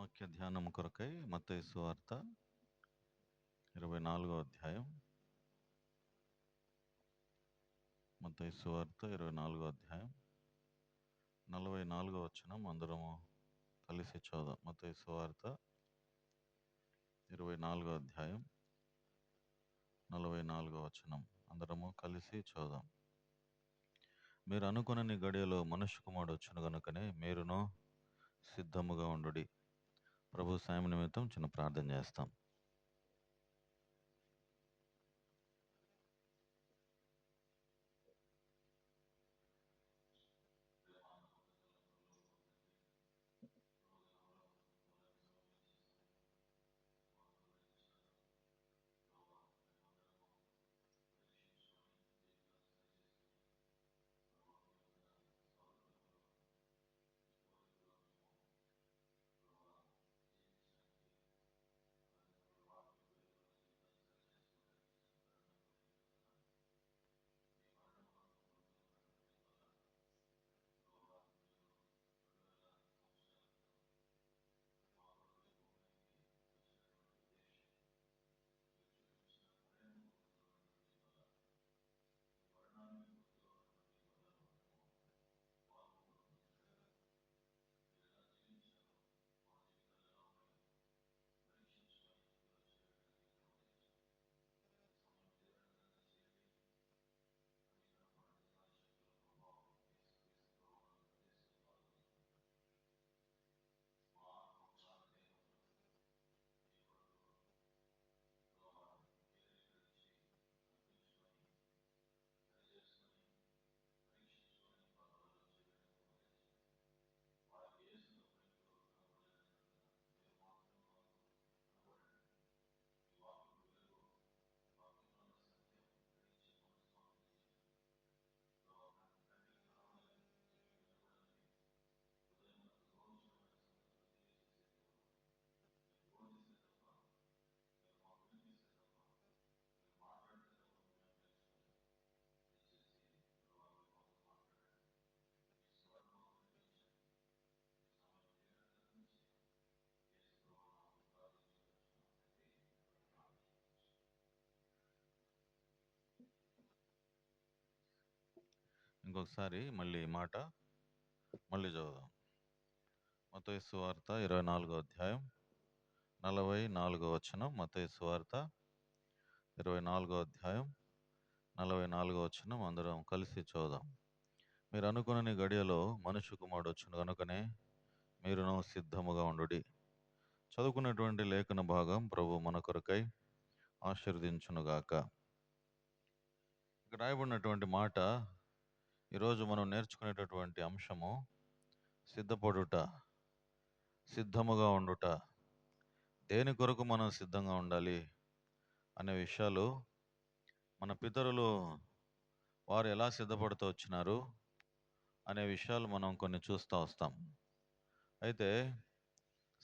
వాక్య ధ్యానం కొరకై మత్తయి సువార్త 24వ అధ్యాయం. మత్తయి సువార్త 24వ అధ్యాయం 44వ వచనం అందరము కలిసి చదువుదాం. మత్తయి సువార్త 24వ అధ్యాయం 44వ వచనం అందరము కలిసి చదువుదాం. మీరు అనుకునని గడియలో మనుష్య కుమారుడు వచ్చును గనుకనే మీరును సిద్ధముగా ఉండుడి. ప్రభు సాయం నిమిత్తం చిన్న ప్రార్థన చేస్తాం. ఇంకొకసారి మళ్ళీ చదువుదాం. మత్తయి సువార్త 24వ అధ్యాయం 44వ వచనం. మత్తయి సువార్త 24వ అధ్యాయం 44వ వచనం అందరం కలిసి చదువుదాం. మీరు అనుకునని గడియలో మనుష్య కుమారుడు వచ్చును కనుకనే మీరును సిద్ధముగా ఉండుడి. చదువుకున్నటువంటి లేఖన భాగం ప్రభు మన కొరకై ఆశీర్వదించునుగాక. ఇక్కడ రాయబడినటువంటి మాట, ఈరోజు మనం నేర్చుకునేటటువంటి అంశము సిద్ధపడుట, సిద్ధముగా ఉండుట. దేని కొరకు మనం సిద్ధంగా ఉండాలి అనే విషయాలు మన పితరులు వారు ఎలా సిద్ధపడుతూ వచ్చినారు అనే విషయాలు మనం కొన్ని చూస్తూ వస్తాం. అయితే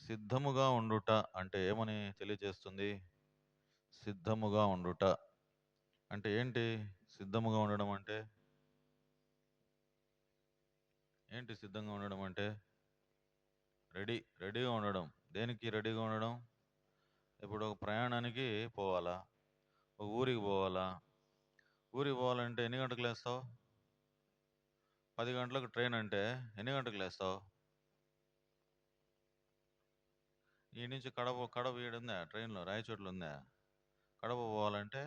సిద్ధముగా ఉండుట అంటే ఏమని తెలియజేస్తుంది? సిద్ధముగా ఉండుట అంటే ఏంటి? సిద్ధముగా ఉండడం అంటే ఏంటి? సిద్ధంగా ఉండడం అంటే రెడీగా ఉండడం. దేనికి రెడీగా ఉండడం? ఇప్పుడు ఒక ప్రయాణానికి పోవాలా, ఒక ఊరికి పోవాలా. ఊరికి పోవాలంటే ఎన్ని గంటలకు లేస్తావు? 10 గంటలకు ట్రైన్ అంటే ఎన్ని గంటలకు లేస్తావు? ఈ నుంచి కడప ఈడుందా ట్రైన్లో, రాయచోట్ల ఉందా? కడప పోవాలంటే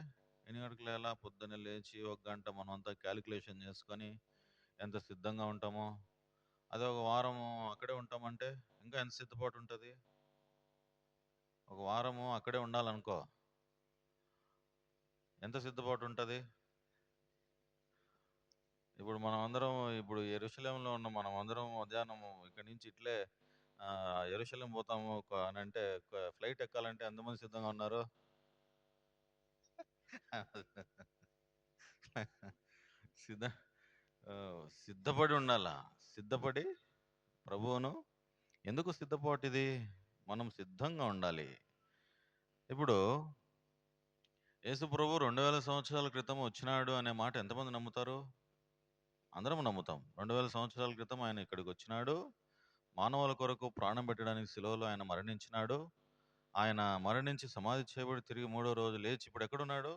ఎన్ని గంటలకు లేలా? పొద్దున్నే లేచి 1 గంట మనం అంతా క్యాలిక్యులేషన్ చేసుకొని ఎంత సిద్ధంగా ఉంటామో. అదే ఒక వారము అక్కడే ఉంటామంటే ఇంకా ఎంత సిద్ధపాటు ఉంటుంది? ఒక వారము అక్కడే ఉండాలనుకో, ఎంత సిద్ధపాటు ఉంటుంది? ఇప్పుడు మనం అందరం యెరూషలేములో ఉన్న మనం అందరం మధ్యాహ్నం ఇక్కడి నుంచి ఇట్లే యెరూషలేం పోతాము అని అంటే ఫ్లైట్ ఎక్కాలంటే ఎంతమంది సిద్ధంగా ఉన్నారు? సిద్ధ సిద్ధపడి ఉండాలా. సిద్ధపడి ప్రభువును ఎందుకు సిద్ధపాటు? ఇది మనం సిద్ధంగా ఉండాలి. ఇప్పుడు యేసు ప్రభు 2000 సంవత్సరాల క్రితం వచ్చినాడు అనే మాట ఎంతమంది నమ్ముతారు? అందరం నమ్ముతాం. 2000 సంవత్సరాల క్రితం ఆయన ఇక్కడికి వచ్చినాడు, మానవుల కొరకు ప్రాణం పెట్టడానికి సిలువలో ఆయన మరణించినాడు. ఆయన మరణించి సమాధి చేయబడి తిరిగి మూడో రోజు లేచి ఇప్పుడు ఎక్కడున్నాడు?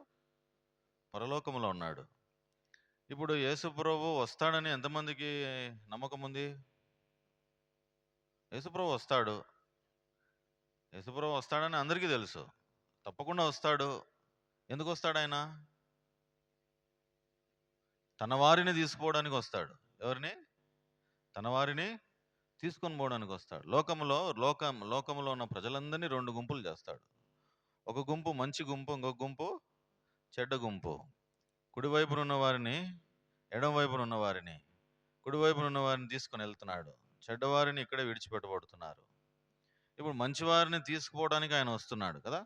పరలోకములో ఉన్నాడు. ఇప్పుడు యేసుప్రభు వస్తాడని ఎంతమందికి నమ్మకం ఉంది? యేసుప్రభు వస్తాడు. యేసుప్రభు వస్తాడని అందరికీ తెలుసు. తప్పకుండా వస్తాడు. ఎందుకు వస్తాడు ఆయన? తన వారిని తీసుకుపోవడానికి వస్తాడు. ఎవరిని? తన వారిని తీసుకొని పోవడానికి వస్తాడు. లోకములో ఉన్న ప్రజలందరినీ 2 గుంపులు చేస్తాడు. ఒక గుంపు మంచి గుంపు, ఇంకొక గుంపు చెడ్డ గుంపు. కుడివైపున ఉన్న వారిని, ఎడమ వైపున ఉన్న వారిని, కుడివైపున ఉన్న వారిని తీసుకొని వెళ్తున్నాడు. చెడ్డవారిని ఇక్కడే విడిచిపెట్టబడుతున్నారు. ఇప్పుడు మంచివారిని తీసుకుపోవడానికి ఆయన వస్తున్నాడు కదా.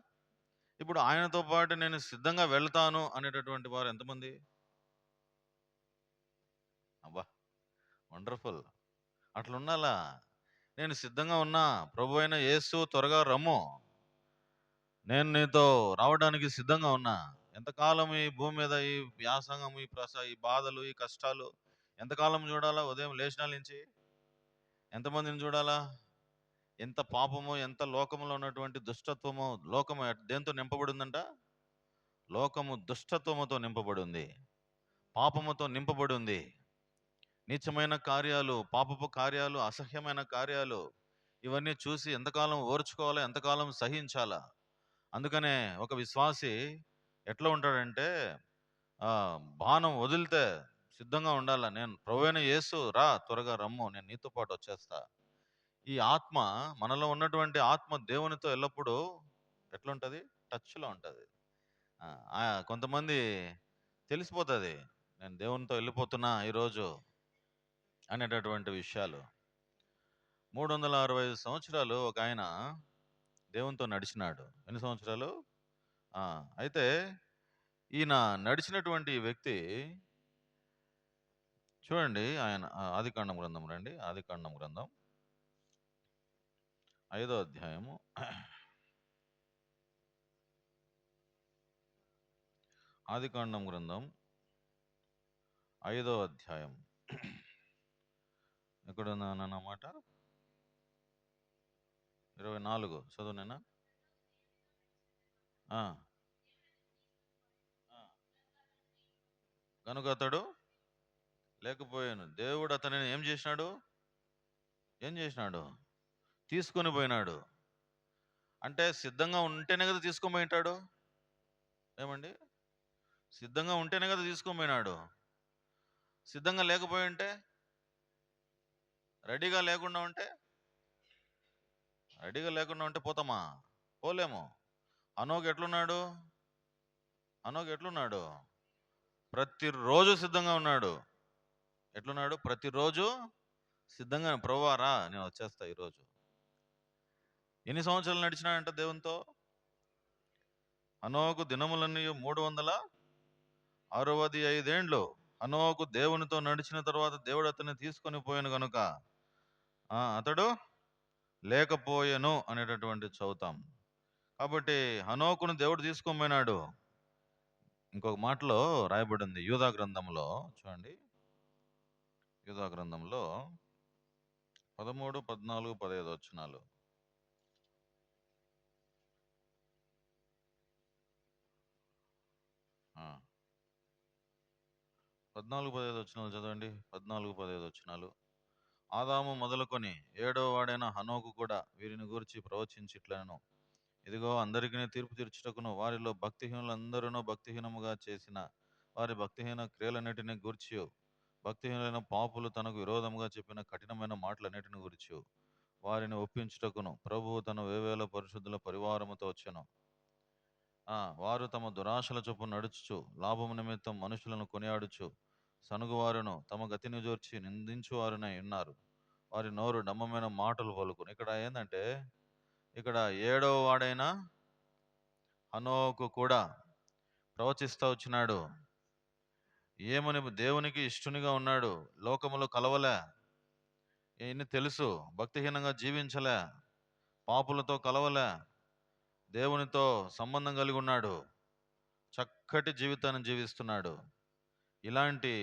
ఇప్పుడు ఆయనతో పాటు నేను సిద్ధంగా వెళ్తాను అనేటటువంటి వారు ఎంతమంది? అబ్బా, వండర్ఫుల్. అట్లా ఉండాలా. నేను సిద్ధంగా ఉన్నా, ప్రభు అయిన యేసు త్వరగా రమ్ము, నేను నీతో రావడానికి సిద్ధంగా ఉన్నా. ఎంతకాలం ఈ భూమి మీద ఈ వ్యాసంగం, ఈ బాధలు, ఈ కష్టాలు ఎంతకాలం చూడాలా? ఉదయం లేచినాల నుంచి ఎంతమందిని చూడాలా? ఎంత పాపము, ఎంత లోకములో ఉన్నటువంటి దుష్టత్వము. లోకము దేంతో నింపబడిందంట? లోకము దుష్టత్వముతో నింపబడి ఉంది, పాపముతో నింపబడి ఉంది. నీచమైన కార్యాలు, పాపపు కార్యాలు, అసహ్యమైన కార్యాలు, ఇవన్నీ చూసి ఎంతకాలం ఓర్చుకోవాలా? ఎంతకాలం సహించాలా? అందుకనే ఒక విశ్వాసి ఎట్లా ఉంటాడంటే, బాణం వదిలితే సిద్ధంగా ఉండాలా. నేను ప్రభువైన యేసు రా, త్వరగా రమ్ము, నేను నీతో పాటు వచ్చేస్తా. ఈ ఆత్మ, మనలో ఉన్నటువంటి ఆత్మ దేవునితో ఎల్లప్పుడూ ఎట్లుంటుంది? టచ్లో ఉంటుంది. కొంతమంది తెలిసిపోతుంది, నేను దేవునితో వెళ్ళిపోతున్నా ఈరోజు అనేటటువంటి విషయాలు. 365 సంవత్సరాలు ఒక ఆయన దేవునితో నడిచినాడు. ఎన్ని సంవత్సరాలు? అయితే ఈయన నడిచినటువంటి వ్యక్తి చూడండి, ఆయన ఆదికాండం గ్రంథం రండి. ఆదికాండం గ్రంథం 5వ అధ్యాయము. ఆదికాండం గ్రంథం 5వ అధ్యాయం. ఎక్కడున్నానన్నమాట? 24 చదువు నేనా? కనుక అతడు లేకపోయాను. దేవుడు అతనిని ఏం చేసినాడు? తీసుకొని పోయినాడు. అంటే సిద్ధంగా ఉంటేనే కదా తీసుకొని పోయింటాడు. ఏమండి? సిద్ధంగా ఉంటేనే కదా తీసుకొని పోయినాడు. సిద్ధంగా లేకపోయి ఉంటే, రెడీగా లేకుండా ఉంటే పోతామా? పోలేము. హనోకు ఎట్లున్నాడు? ప్రతిరోజు సిద్ధంగా ఉన్నాడు. ఎట్లున్నాడు? ప్రతిరోజు సిద్ధంగా, ప్రభువా రా, నేను వచ్చేస్తా ఈరోజు. ఎన్ని సంవత్సరాలు నడిచినాడంట దేవునితో? హనోకు దినములన్నీ 365 ఏండ్లు. హనోకు దేవునితో నడిచిన తర్వాత దేవుడు అతన్ని తీసుకొని పోయాను కనుక అతడు లేకపోయాను అనేటటువంటి చదువుతాం. కాబట్టి హనోకును దేవుడు తీసుకొని పోయినాడు. ఇంకొక మాటలో రాయబడింది యూదా గ్రంథంలో, చూడండి. యూదా గ్రంథంలో 13, 14, 15 వచనాలు. ఆ 14, 15 వచనాలు చదవండి. 14, 15 వచనాలు. ఆదాము మొదలుకొని 7వ వాడైన హనోకు కూడా వీరిని గూర్చి ప్రవచించిట్లను. ఇదిగో, అందరికీ తీర్పు తీర్చుటకును వారిలో భక్తిహీనులందరూ భక్తిహీనముగా చేసిన వారి భక్తిహీన క్రియలన్నిటిని గూర్చి, భక్తిహీనులైన పాపులు తనకు విరోధముగా చెప్పిన కఠినమైన మాటలన్నిటిని గూర్చి వారిని ఒప్పించుటకును ప్రభువు తన వేవేల పరిశుద్ధుల పరివారముతో వచ్చెను. వారు తమ దురాశల చొప్పున నడుచుచు లాభము నిమిత్తం మనుషులను కొనియాడుచు సనుగువారును తమ గతిని జోర్చి నిందించువారునై ఉన్నారు. వారి నోరు నమ్మమైన మాటలు పలుకును. ఇక్కడ ఏంటంటే, ఇక్కడ 7వ వాడైన హనోకు కూడా ప్రవచిస్తూ వచ్చినాడు. ఏమని? దేవునికి ఇష్టునిగా ఉన్నాడు, లోకములో కలవలే, ఇన్ని తెలుసు, భక్తిహీనంగా జీవించలే, పాపులతో కలవలే, దేవునితో సంబంధం కలిగి ఉన్నాడు, చక్కటి జీవితాన్ని జీవిస్తున్నాడు. ఇలాంటి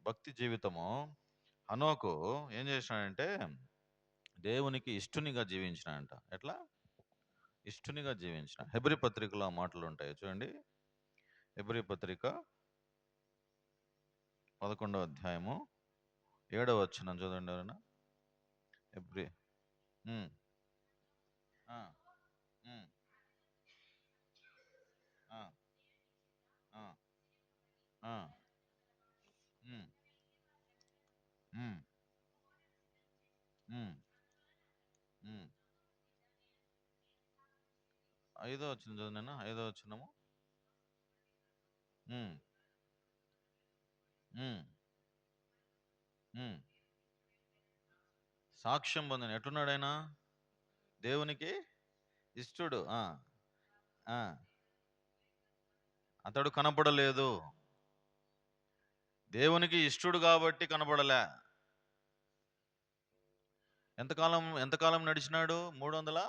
భక్తి జీవితము హనోకు ఏం చేసినాడంటే దేవునికి ఇష్టునిగా జీవించినాడంట. ఎట్లా? ఇష్టునిగా జీవించిన. హెబ్రీ పత్రికలో ఆ మాటలు ఉంటాయి చూడండి. హెబ్రీ పత్రిక 11వ అధ్యాయము 7వ వచనం చూడండి ఎవరైనా. హెబ్రీ ఉమ్, ఆ, ఉమ్, ఆ, ఆ, ఆ, ఉమ్, ఉమ్, ఉమ్, ఉమ్. 5వ వచనం చదువు 5వ వచనము. ఉమ్, ఉమ్, ఉమ్. సాక్ష్యం పొందిన ఎట్టున్నాడు ఆయన? దేవునికి ఇష్టుడు. ఆ, అతడు కనపడలేదు. దేవునికి ఇష్టుడు కాబట్టి కనపడలే. ఎంతకాలం నడిచినాడు? 365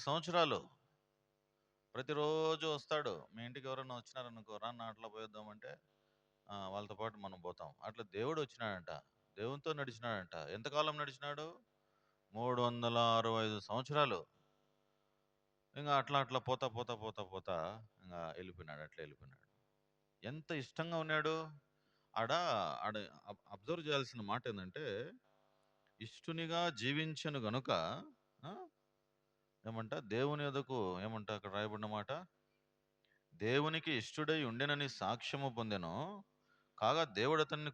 సంవత్సరాలు. ప్రతిరోజు వస్తాడు. మీ ఇంటికి ఎవరైనా వచ్చినారనుకో, రా అట్లా పోయేద్దామంటే వాళ్ళతో పాటు మనం పోతాం. అట్లా దేవుడు వచ్చినాడంట, దేవునితో నడిచినాడంట. ఎంతకాలం నడిచినాడు? 365 సంవత్సరాలు. ఇంకా అట్లా అట్లా పోతా పోతా పోతా పోతా ఇంకా వెళ్ళిపోయినాడు. అట్లా వెళ్ళిపోయినాడు. ఎంత ఇష్టంగా ఉన్నాడు. ఆడ ఆడ అబ్జర్వ్ చేయాల్సిన మాట ఏంటంటే, ఇష్టునిగా జీవించను గనుక ఆ, ఏమంట దేవుని ఎదుకు ఏమంట అక్కడ రాయబడిన మాట, దేవునికి ఇష్టుడై ఉండెనని సాక్ష్యము పొందెను, కాగా దేవుడు అతన్ని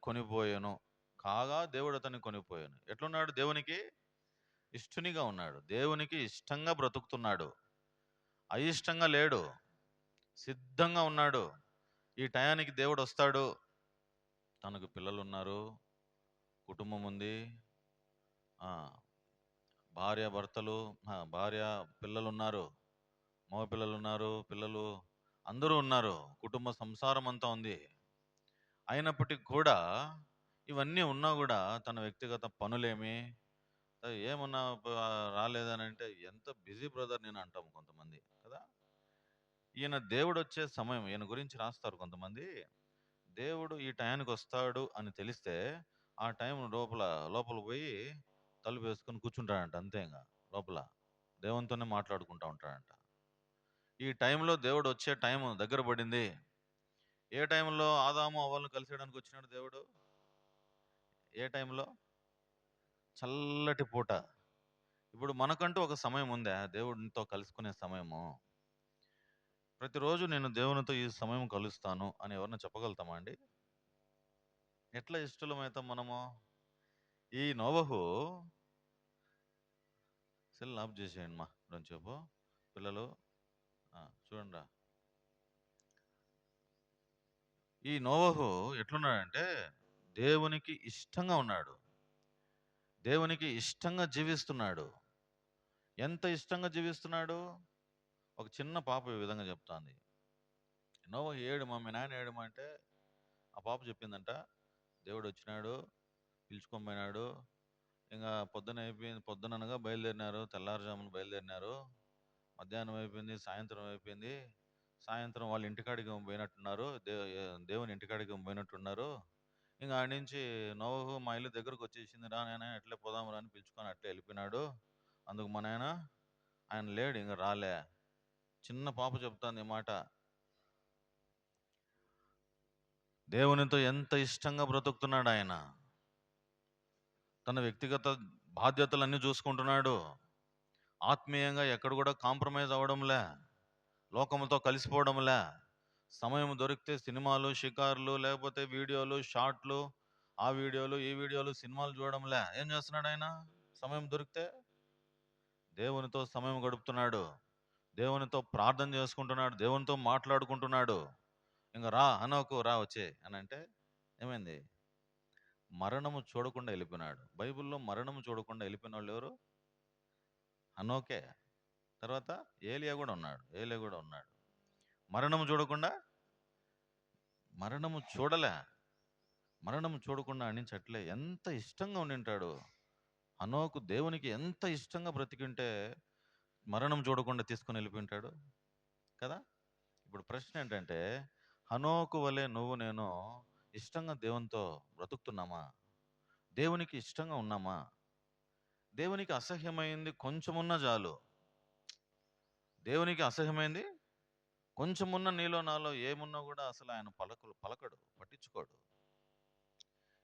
కొనిపోయాను. ఎట్లున్నాడు? దేవునికి ఇష్టునిగా ఉన్నాడు. దేవునికి ఇష్టంగా బ్రతుకుతున్నాడు. అయిష్టంగా లేడు, సిద్ధంగా ఉన్నాడు. ఈ టయానికి దేవుడు వస్తాడు. తనకు పిల్లలు ఉన్నారు, కుటుంబం ఉంది, భార్య భర్తలు, భార్య పిల్లలు ఉన్నారు, మగ పిల్లలు ఉన్నారు, పిల్లలు అందరూ ఉన్నారు, కుటుంబ సంసారం అంతా ఉంది. అయినప్పటికీ కూడా ఇవన్నీ ఉన్నా కూడా తన వ్యక్తిగత పనులేమి ఏమన్నా రాలేదని అంటే ఎంత బిజీ బ్రదర్ నేను అంటాం కొంతమంది కదా. ఈయన దేవుడు వచ్చే సమయం ఈయన గురించి రాస్తారు కొంతమంది. దేవుడు ఈ టయానికి వస్తాడు అని తెలిస్తే ఆ టైం లోపల పోయి తలుపు వేసుకొని కూర్చుంటాడంట. అంతే, ఇంకా లోపల దేవునితోనే మాట్లాడుకుంటా ఉంటాడంట. ఈ టైంలో దేవుడు వచ్చే టైం దగ్గర పడింది. ఏ టైంలో ఆదాము అవ్వలను కలిసేయడానికి వచ్చినాడు దేవుడు? ఏ టైంలో? చల్లటి పూట. ఇప్పుడు మనకంటూ ఒక సమయం ఉందా దేవుడితో కలుసుకునే సమయము? ప్రతిరోజు నేను దేవునితో ఈ సమయం కలుస్తాను అని ఎవరన్నా చెప్పగలుగుతామా అండి? ఎట్లా ఇష్టలమైతాం మనము? ఈ నోవహు సెల్ ఆఫ్ చేసేయండి మా ఇప్పుడు చెప్పు పిల్లలు చూడండి. ఈ నోవహు ఎట్లున్నాడంటే దేవునికి ఇష్టంగా ఉన్నాడు, దేవునికి ఇష్టంగా జీవిస్తున్నాడు. ఎంత ఇష్టంగా జీవిస్తున్నాడు? ఒక చిన్న పాప ఈ విధంగా చెప్తాంది, నోవహు ఏడుమా, మీ నాయన ఏడుమా అంటే ఆ పాప చెప్పిందంట, దేవుడు వచ్చినాడు, పిలుచుకొని పోయినాడు. ఇంకా పొద్దున అయిపోయింది, పొద్దుననగా బయలుదేరినారు, తెల్లారుజామున బయలుదేరినారు. మధ్యాహ్నం అయిపోయింది, సాయంత్రం అయిపోయింది. సాయంత్రం వాళ్ళ ఇంటికాడికి పోయినట్టున్నారు, దేవుని ఇంటికాడికి పోయినట్టున్నారు. ఇంకా ఆడి నుంచి నోవహు మా ఇల్లు దగ్గరకు వచ్చేసింది, రా నాయన ఎట్లే పోదాం రా అని పిలుచుకొని అట్లే వెళ్ళిపోయినాడు. అందుకు మా నాయన ఆయన లేడు, ఇంకా రాలే. చిన్న పాప చెప్తాంది ఈ మాట. దేవునితో ఎంత ఇష్టంగా బ్రతుకుతున్నాడు ఆయన. తన వ్యక్తిగత బాధ్యతలన్నీ చూసుకుంటున్నాడు. ఆత్మీయంగా ఎక్కడ కూడా కాంప్రమైజ్ అవ్వడంలే, లోకంతో కలిసిపోవడంలే. సమయం దొరికితే సినిమాలు, షికార్లు, లేకపోతే వీడియోలు, షార్ట్లు, ఆ వీడియోలు, ఈ వీడియోలు, సినిమాలు చూడడంలే. ఏం చేస్తున్నాడు ఆయన? సమయం దొరికితే దేవునితో సమయం గడుపుతున్నాడు, దేవునితో ప్రార్థన చేసుకుంటున్నాడు, దేవునితో మాట్లాడుకుంటున్నాడు. ఇంకా రా హనోకు, రా వచ్చే అని అంటే ఏమైంది? మరణము చూడకుండా వెళ్ళిపోయినాడు. బైబిల్లో మరణము చూడకుండా వెళ్ళిపోయిన వాళ్ళు ఎవరు? హనోకే. తర్వాత ఏలియా కూడా ఉన్నాడు. మరణము చూడకుండా, మరణము చూడకుండా అణించట్లే. ఎంత ఇష్టంగా ఉండింటాడు హనోకు. దేవునికి ఎంత ఇష్టంగా బ్రతికింటే మరణం చూడకుండా తీసుకుని వెళ్ళిపోయింటాడు కదా. ఇప్పుడు ప్రశ్న ఏంటంటే, హనోకు వలె నువ్వు నేను ఇష్టంగా దేవునితో బ్రతుకుతున్నామా? దేవునికి ఇష్టంగా ఉన్నామా? దేవునికి అసహ్యమైంది కొంచెమున్నా చాలు. దేవునికి అసహ్యమైంది కొంచెమున్న నీలో నాలో ఏమున్నా కూడా అసలు ఆయన పలకడు, పట్టించుకోడు.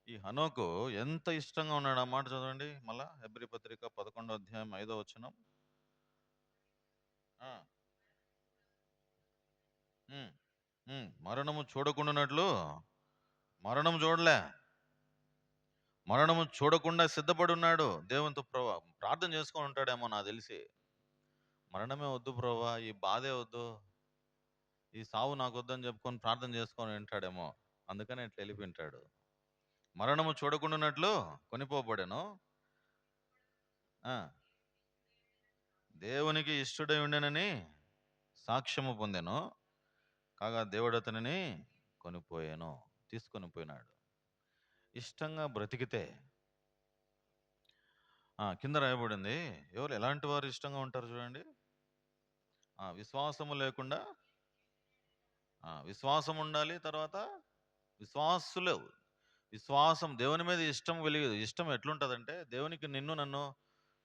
ఈ హనోకు ఎంత ఇష్టంగా ఉన్నాడు, ఆ మాట చదవండి మళ్ళా. హెబ్రీ పత్రిక 11వ అధ్యాయం 5వ వచనం. ఆ, ఉమ్, మరణము చూడకుండానట్లు, మరణం చూడలే, మరణము చూడకుండా సిద్ధపడి ఉన్నాడు. దేవునితో ప్రార్థన చేసుకొని ఉంటాడేమో నాకు తెలిసి. మరణమే వద్దు ప్రభా, ఈ బాధే వద్దు, ఈ సావు నాకు వద్దని చెప్పుకొని ప్రార్థన చేసుకొని వింటాడేమో. అందుకని ఇట్లా వెళ్ళిపోయింటాడు. మరణము చూడకుండానట్లు కొనిపోబడెను. ఆ, దేవునికి ఇష్టడై ఉండెనని సాక్ష్యము పొందెను. కాగా దేవుడు అతనిని కొనిపోయాను, తీసుకొని పోయినాడు. ఇష్టంగా బ్రతికితే, కింద రాయబడింది, ఎవరు ఎలాంటి వారు ఇష్టంగా ఉంటారు చూడండి. విశ్వాసము లేకుండా, విశ్వాసం ఉండాలి. తర్వాత విశ్వాసులు, విశ్వాసం, దేవుని మీద ఇష్టం ఇష్టం ఎట్లుంటుందంటే, దేవునికి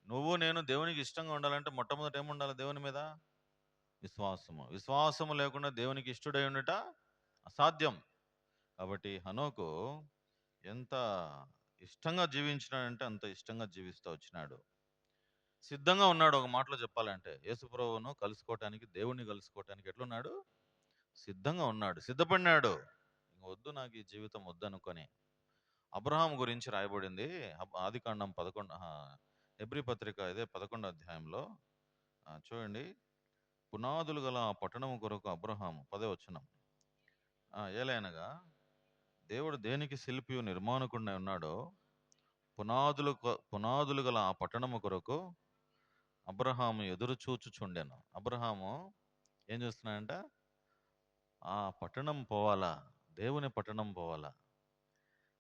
నువ్వు నేను దేవునికి ఇష్టంగా ఉండాలంటే మొట్టమొదటి ఏముండాలి దేవుని మీద? విశ్వాసము. విశ్వాసము లేకుండా దేవునికి ఇష్టడై ఉండట అసాధ్యం. కాబట్టి హనోకు ఎంత ఇష్టంగా జీవించినాడంటే అంత ఇష్టంగా జీవిస్తూ వచ్చినాడు. సిద్ధంగా ఉన్నాడు. ఒక మాటలో చెప్పాలంటే యేసుప్రభువును కలుసుకోవటానికి, దేవుణ్ణి కలుసుకోవటానికి ఎట్లున్నాడు? సిద్ధంగా ఉన్నాడు, సిద్ధపడినాడు. ఇంక వద్దు నాకు ఈ జీవితం వద్దనుకొని. అబ్రహాం గురించి రాయబడింది ఆదికాండం 11, హెబ్రీ పత్రిక ఇదే 11వ అధ్యాయంలో. చూడండి, పునాదులు గల ఆ పట్టణము కొరకు అబ్రహాము, 10వ వచనం. ఏలైనగా దేవుడు దేనికి శిల్పియు నిర్మాణకుడినై ఉన్నాడో, పునాదులు గల ఆ పట్టణము కొరకు అబ్రహాము ఎదురు చూచుచుండెను. అబ్రహాము ఏం చేస్తున్నాడంట? ఆ పట్టణం పోవాలా, దేవుని పట్టణం పోవాలా,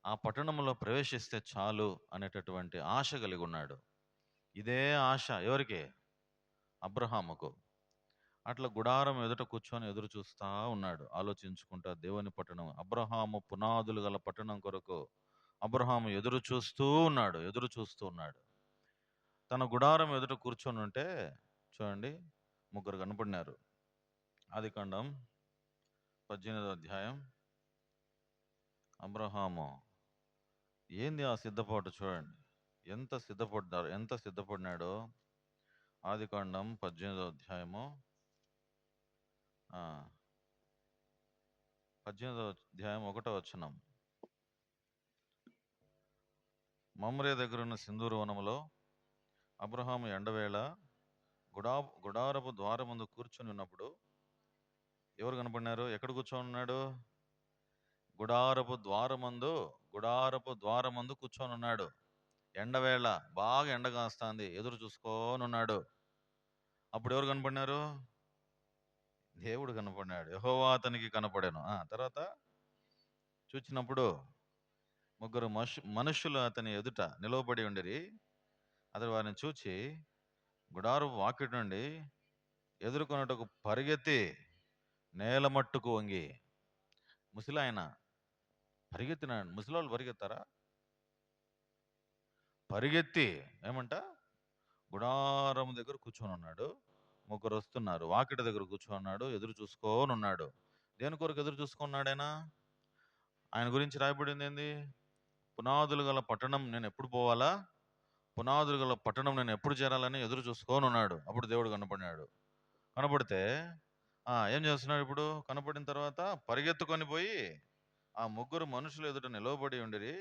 ఆ పట్టణంలో ప్రవేశిస్తే చాలు అనేటటువంటి ఆశ కలిగి ఉన్నాడు. ఇదే ఆశ ఎవరికి? అబ్రహాముకు. అట్లా గుడారం ఎదుట కూర్చొని ఎదురు చూస్తా ఉన్నాడు, ఆలోచించుకుంటా దేవుని పట్టణం. అబ్రహాము పునాదులు గల పట్టణం కొరకు అబ్రహాము ఎదురు చూస్తూ ఉన్నాడు. తన గుడారం ఎదుట కూర్చొని ఉంటే చూడండి, ముగ్గురు కనపడినారు. ఆదికాండం 18వ అధ్యాయం. అబ్రహాము ఏంది ఆ సిద్ధపాటు చూడండి, ఎంత సిద్ధపడినాడో. ఆదికాండం 18వ అధ్యాయము 18వ అధ్యాయం 1వ వచనం. మమ్రే దగ్గరున్న సింధూరు వనములో అబ్రహాము ఎండవేళ గుడారపు ద్వారముందు కూర్చొని ఉన్నప్పుడు ఎవరు కనపడినారు? ఎక్కడ కూర్చొని ఉన్నాడు? గుడారపు ద్వారమందు కూర్చొని ఉన్నాడు. ఎండవేళ, బాగా ఎండ కాస్తాంది, ఎదురు చూసుకొని ఉన్నాడు. అప్పుడు ఎవరు కనపడినారు? దేవుడు కనపడినాడు. యెహోవా అతనికి కనపడాను. తర్వాత చూచినప్పుడు ముగ్గురు మనుషులు అతని ఎదుట నిలవబడి ఉండిరి. అతడు వారిని చూచి గుడారపు వాకిటి నుండి ఎదుర్కొన్నటకు పరిగెత్తి నేల మట్టుకు వంగి. ముసలాయన పరిగెత్తినాడు. ముసలోళ్ళు పరిగెత్తారా? పరిగెత్తి ఏమంట గుడారం దగ్గర కూర్చొని ఉన్నాడు. ముగ్గురు వస్తున్నారు, వాకిటి దగ్గర కూర్చొన్నాడు, ఎదురు చూసుకొని ఉన్నాడు. దేని కొరకు ఎదురు చూసుకున్నాడు ఆయన గురించి రాయబడింది ఏంది? పునాదులు గల పట్టణం నేను ఎప్పుడు పోవాలా, పునాదులు గల పట్టణం నేను ఎప్పుడు చేరాలని ఎదురు చూసుకొని ఉన్నాడు. అప్పుడు దేవుడు కనపడినాడు. కనపడితే ఏం చేస్తున్నాడు ఇప్పుడు? కనపడిన తర్వాత పరిగెత్తుకొని పోయి ఆ ముగ్గురు మనుషులు ఎదుట నిలవబడి ఉండిరి.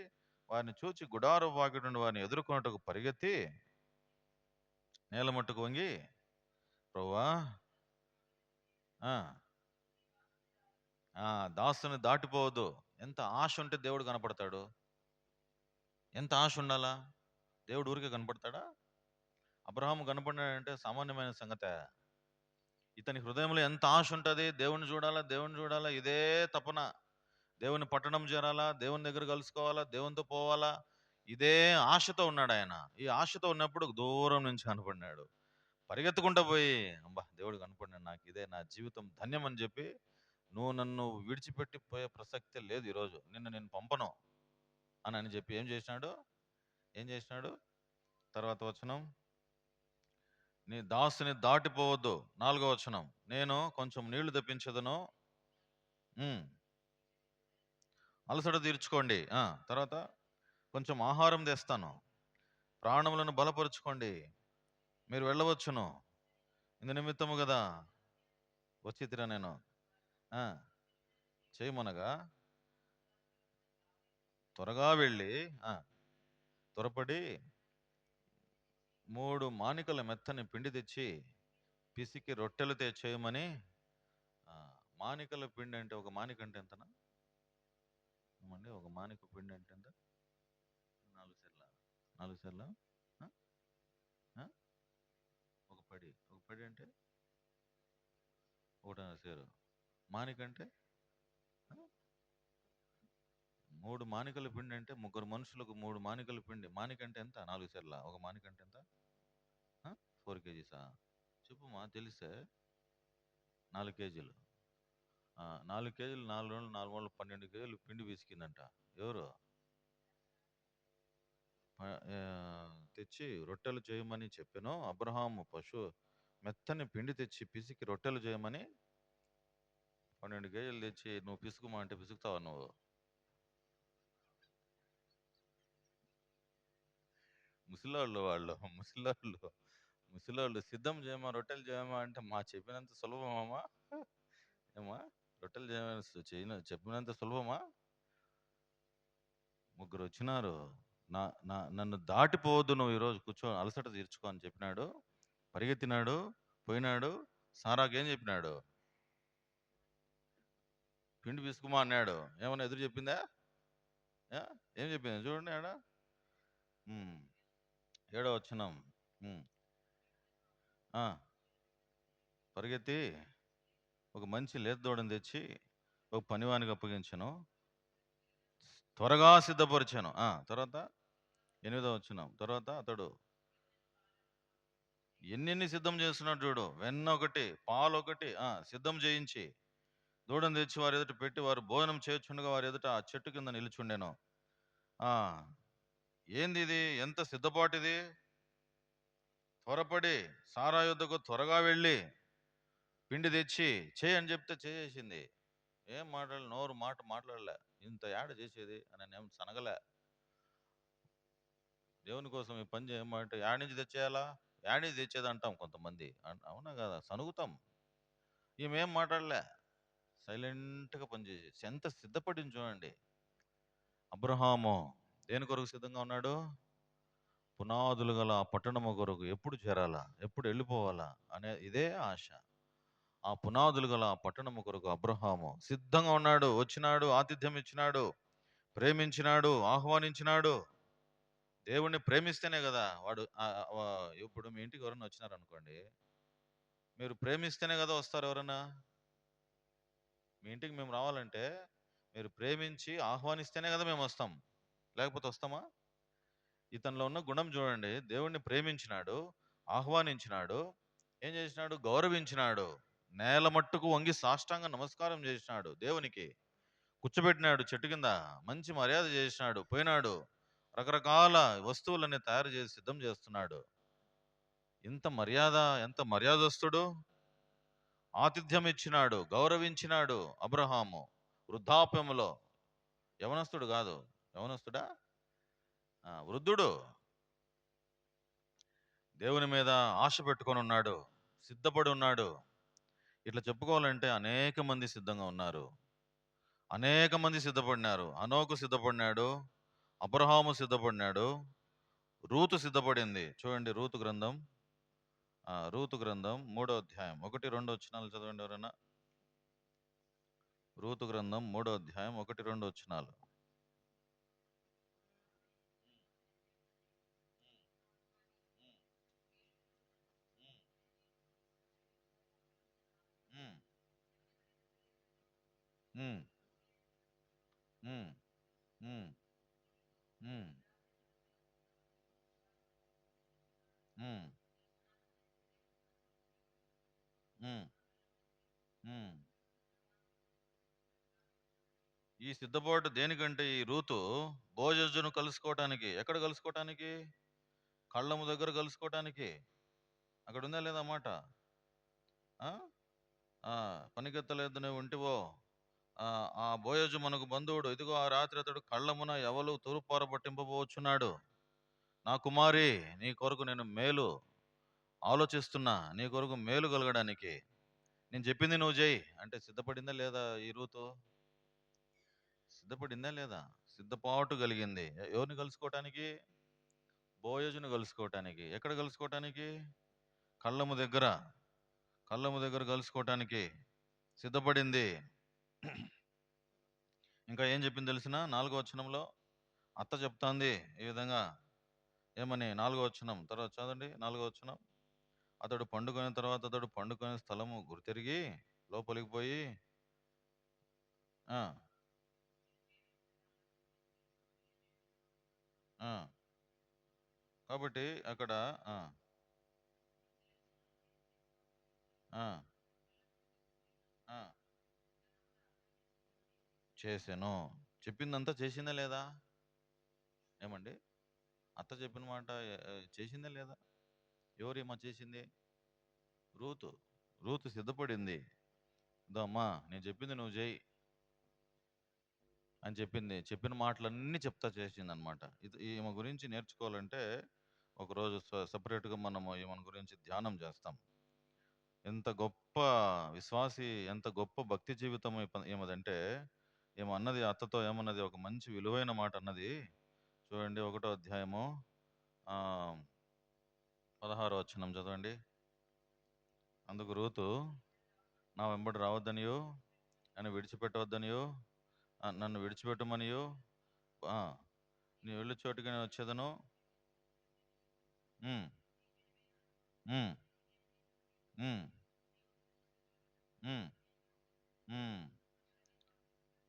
వారిని చూచి గుడారు వాకిటి నుండి వారిని ఎదుర్కొన్నట్టుకు పరిగెత్తి నేల మట్టుకు వంగి, ప్రభువా, దాసుని దాటిపోవద్దు. ఎంత ఆశ ఉంటే దేవుడు కనపడతాడు? ఎంత ఆశ ఉండాలా? దేవుడు ఊరికే కనపడతాడా? అబ్రహాము కనపడినాడంటే సామాన్యమైన సంగతే. ఇతని హృదయంలో ఎంత ఆశ ఉంటుంది, దేవుని చూడాలా, ఇదే తపన. దేవుని పట్టణం చేరాలా, దేవుని దగ్గర కలుసుకోవాలా, దేవునితో పోవాలా, ఇదే ఆశతో ఉన్నాడు ఆయన. ఈ ఆశతో ఉన్నప్పుడు దూరం నుంచి కనపడినాడు. పరిగెత్తుకుంటూ పోయి, అబ్బా దేవుడు కనపడినాడు, నాకు ఇదే నా జీవితం ధన్యం అని చెప్పి, నువ్వు నన్ను విడిచిపెట్టి పోయే ప్రసక్తే లేదు, ఈరోజు నిన్ను నేను పంపను అని చెప్పి ఏం చేసినాడు? ఏం చేసినాడు? తర్వాత వచనం, నీ దాసుని దాటిపోవద్దు. 4వ వచనం, నేను కొంచెం నీళ్లు తెప్పించదును, అలసట తీర్చుకోండి. తర్వాత కొంచెం ఆహారం తెస్తాను, ప్రాణములను బలపరుచుకోండి, మీరు వెళ్ళవచ్చును. ఇందు నిమిత్తము కదా వచ్చితిరా నేను. చేయమనగా త్వరగా వెళ్ళి త్వరపడి 3 మానికల మెత్తని పిండి తెచ్చి పిసికి రొట్టెలు చేయమని. మానికల పిండి అంటే ఒక మానిక అంటే ఎంతనా ఏమండి? ఒక మానిక పిండి అంటే ఎంత? 4 సెర్ల. 4 సెర్ల ఒక పడి అంటే 1.5 సేరు. మానిక అంటే 3 మానికల పిండి అంటే 3 మనుషులకు 3 మానికల పిండి. మానిక అంటే ఎంత? 4 సెర్ల. ఒక మానిక అంటే ఎంత? 4 కేజీసా? చెప్పుమా తెలిస్తే. 4 కేజీలు. 4 కేజీలు 4 రోజులు 4 మూలలు 12 కేజీలు పిండి పిసికిందంట. ఎవరు? తెచ్చి రొట్టెలు చేయమని చెప్పాను. అబ్రహాము మెత్తని పిండి తెచ్చి పిసికి రొట్టెలు చేయమని 12 కేజీలు తెచ్చి నువ్వు పిసుకుమా అంటే పిసుకుతావా నువ్వు? ముసలోళ్ళు సిద్ధం చేయమా, రొట్టెలు చేయమా అంటే మా చెప్పినంత సులభమా? ఏమా రొట్టెలు చేయమని చెప్పినంత సులభమా? 3 వచ్చినారు. నన్ను దాటిపోవద్దు, నువ్వు ఈరోజు కూర్చో, అలసట తీర్చుకో అని చెప్పినాడు. పరిగెత్తినాడు, పోయినాడు. సారాకేం చెప్పినాడు? పిండి పిసుకుమా అన్నాడు. ఏమన్నా ఎదురు చెప్పిందా? ఏం చెప్పింది చూడండి ఆడ. 7వ వచనం, పరిగెత్తి ఒక మంచి లేత దూడని తెచ్చి ఒక పనివానికి అప్పగించను, త్వరగా సిద్ధపరిచాను. తర్వాత 8వ వచనం, తర్వాత అతడు ఎన్ని సిద్ధం చేస్తున్నాడు చూడు. వెన్న ఒకటి, పాలు ఒకటి సిద్ధం చేయించి దూడను తెచ్చి వారి ఎదుట పెట్టి వారు భోజనం చేర్చుండగా వారి ఎదుట ఆ చెట్టు కింద నిలుచుండెను. ఏంది ఇది? ఎంత సిద్ధపాటిది! త్వరపడి సారా యుద్ధకు త్వరగా వెళ్ళి పిండి తెచ్చి చేయని చెప్తే చేసేసింది. ఏం మాట్లాడలే. ఇంత యాడ చేసేది అని ఏం సనగలే. దేవుని కోసం ఈ పని చేయమంటే యాడ్ నుంచి తెచ్చేయాలా? యాడ్ నుంచి తెచ్చేది అంటాం కొంతమంది. అవునా కదా? సనుగుతాం. ఈమెం మాట్లాడలే, సైలెంట్గా పనిచేసి ఎంత సిద్ధపడింది చూడండి. అబ్రహాము దేని కొరకు సిద్ధంగా ఉన్నాడు? పునాదులు గల పట్టణము కొరకు ఎప్పుడు చేరాలా, ఎప్పుడు వెళ్ళిపోవాలా అనే ఇదే ఆశ. ఆ పునాదులు గల పట్టణము కొరకు అబ్రహాము సిద్ధంగా ఉన్నాడు. వచ్చినాడు, ఆతిథ్యం ఇచ్చినాడు, ప్రేమించినాడు, ఆహ్వానించినాడు. దేవుణ్ణి ప్రేమిస్తేనే కదా వాడు. ఇప్పుడు మీ ఇంటికి ఎవరన్నా వచ్చినారనుకోండి, మీరు ప్రేమిస్తేనే కదా వస్తారు ఎవరన్నా. మీ ఇంటికి మేము రావాలంటే మీరు ప్రేమించి ఆహ్వానిస్తేనే కదా మేము వస్తాం, లేకపోతే వస్తామా? ఇతనిలో ఉన్న గుణం చూడండి. దేవుణ్ణి ప్రేమించినాడు, ఆహ్వానించినాడు, ఏం చేసినాడు? గౌరవించినాడు. నేల మట్టుకు వంగి సాష్టాంగ నమస్కారం చేసినాడు. దేవునికి కూర్చోబెట్టినాడు చెట్టు కింద, మంచి మర్యాద చేసినాడు. పోయినాడు, రకరకాల వస్తువులన్నీ తయారు చేసి సిద్ధం చేస్తున్నాడు. ఎంత మర్యాదస్తుడు! ఆతిథ్యం ఇచ్చినాడు, గౌరవించినాడు. అబ్రహాము వృద్ధాప్యములో, యవనస్తుడు కాదు. యవనస్తుడా? వృద్ధుడు. దేవుని మీద ఆశ పెట్టుకొని ఉన్నాడు, సిద్ధపడి ఉన్నాడు. ఇట్లా చెప్పుకోవాలంటే అనేక మంది సిద్ధంగా ఉన్నారు, అనేక మంది సిద్ధపడినారు. హనోకు సిద్ధపడినాడు, అబ్రహాము సిద్ధపడినాడు, రూతు సిద్ధపడింది. చూడండి రూతు గ్రంథం 3వ అధ్యాయం 1-2 వచనాలు చదవండి ఎవరైనా. రూతు గ్రంథం 3వ అధ్యాయం 1-2 వచనాలు. ఈ ఈ సిద్ధపాటు దేనికంటే ఈ రూతు బోయజును కలుసుకోవటానికి. ఎక్కడ కలుసుకోవటానికి? కళ్ళము దగ్గర కలుసుకోవటానికి. అక్కడ ఉందా లేదా మాట? పనికెత్తలేదు నువ్వు ఉంటివో, ఆ బోయజు మనకు బంధువుడు. ఇదిగో ఆ రాత్రి అతడు కళ్ళమున ఎవలు తూర్పార పట్టింపబోచున్నాడు. నా కుమారి, నీ కొరకు నేను మేలు ఆలోచిస్తున్నా, నీ కొరకు మేలు కలగడానికి. నేను చెప్పింది నువ్వు చేయి అంటే సిద్ధపడిందా లేదా ఈ రూతు? సిద్ధపడిందా లేదా? సిద్ధపాటు కలిగింది. ఎవరిని కలుసుకోవటానికి? బోయజును కలుసుకోవటానికి. ఎక్కడ కలుసుకోవటానికి? కళ్ళము దగ్గర. కళ్ళము దగ్గర కలుసుకోవటానికి సిద్ధపడింది. ఇంకా ఏం చెప్పింది తెలిసిన? 4వ వచనంలో అత్త చెప్తాంది ఈ విధంగా. ఏమని? 4వ వచనం తర్వాత చదవండి. 4వ వచనం. అతడు పండుకొని స్థలము గుర్తిరిగి లోపలికి పోయి కాబట్టి అక్కడ చేశాను. చెప్పిందంతా చేసిందా లేదా? ఏమండి? అత్త చెప్పిన మాట చేసిందా లేదా? ఎవరేమో చేసింది? రూతు సిద్ధపడింది. అమ్మా, నేను చెప్పింది నువ్వు చేయి అని చెప్పింది. చెప్పిన మాటలన్నీ చెప్తా చేసింది అనమాట. ఈమె గురించి నేర్చుకోవాలంటే ఒకరోజు సపరేట్గా మనము ఈమె గురించి ధ్యానం చేస్తాం. ఎంత గొప్ప విశ్వాసి, ఎంత గొప్ప భక్తి జీవితం ఏమదంటే, అన్నది అత్తతో ఏమన్నది, ఒక మంచి విలువైన మాట అన్నది. చూడండి 1వ అధ్యాయము 16వ వచనం చదవండి. అందుకు రూతు, నా వెంబడి రావద్దనియో, నన్ను విడిచిపెట్టవద్దనియో, నన్ను విడిచిపెట్టమనియో, నీ వెళ్ళి చోటుగా నేను వచ్చేదను.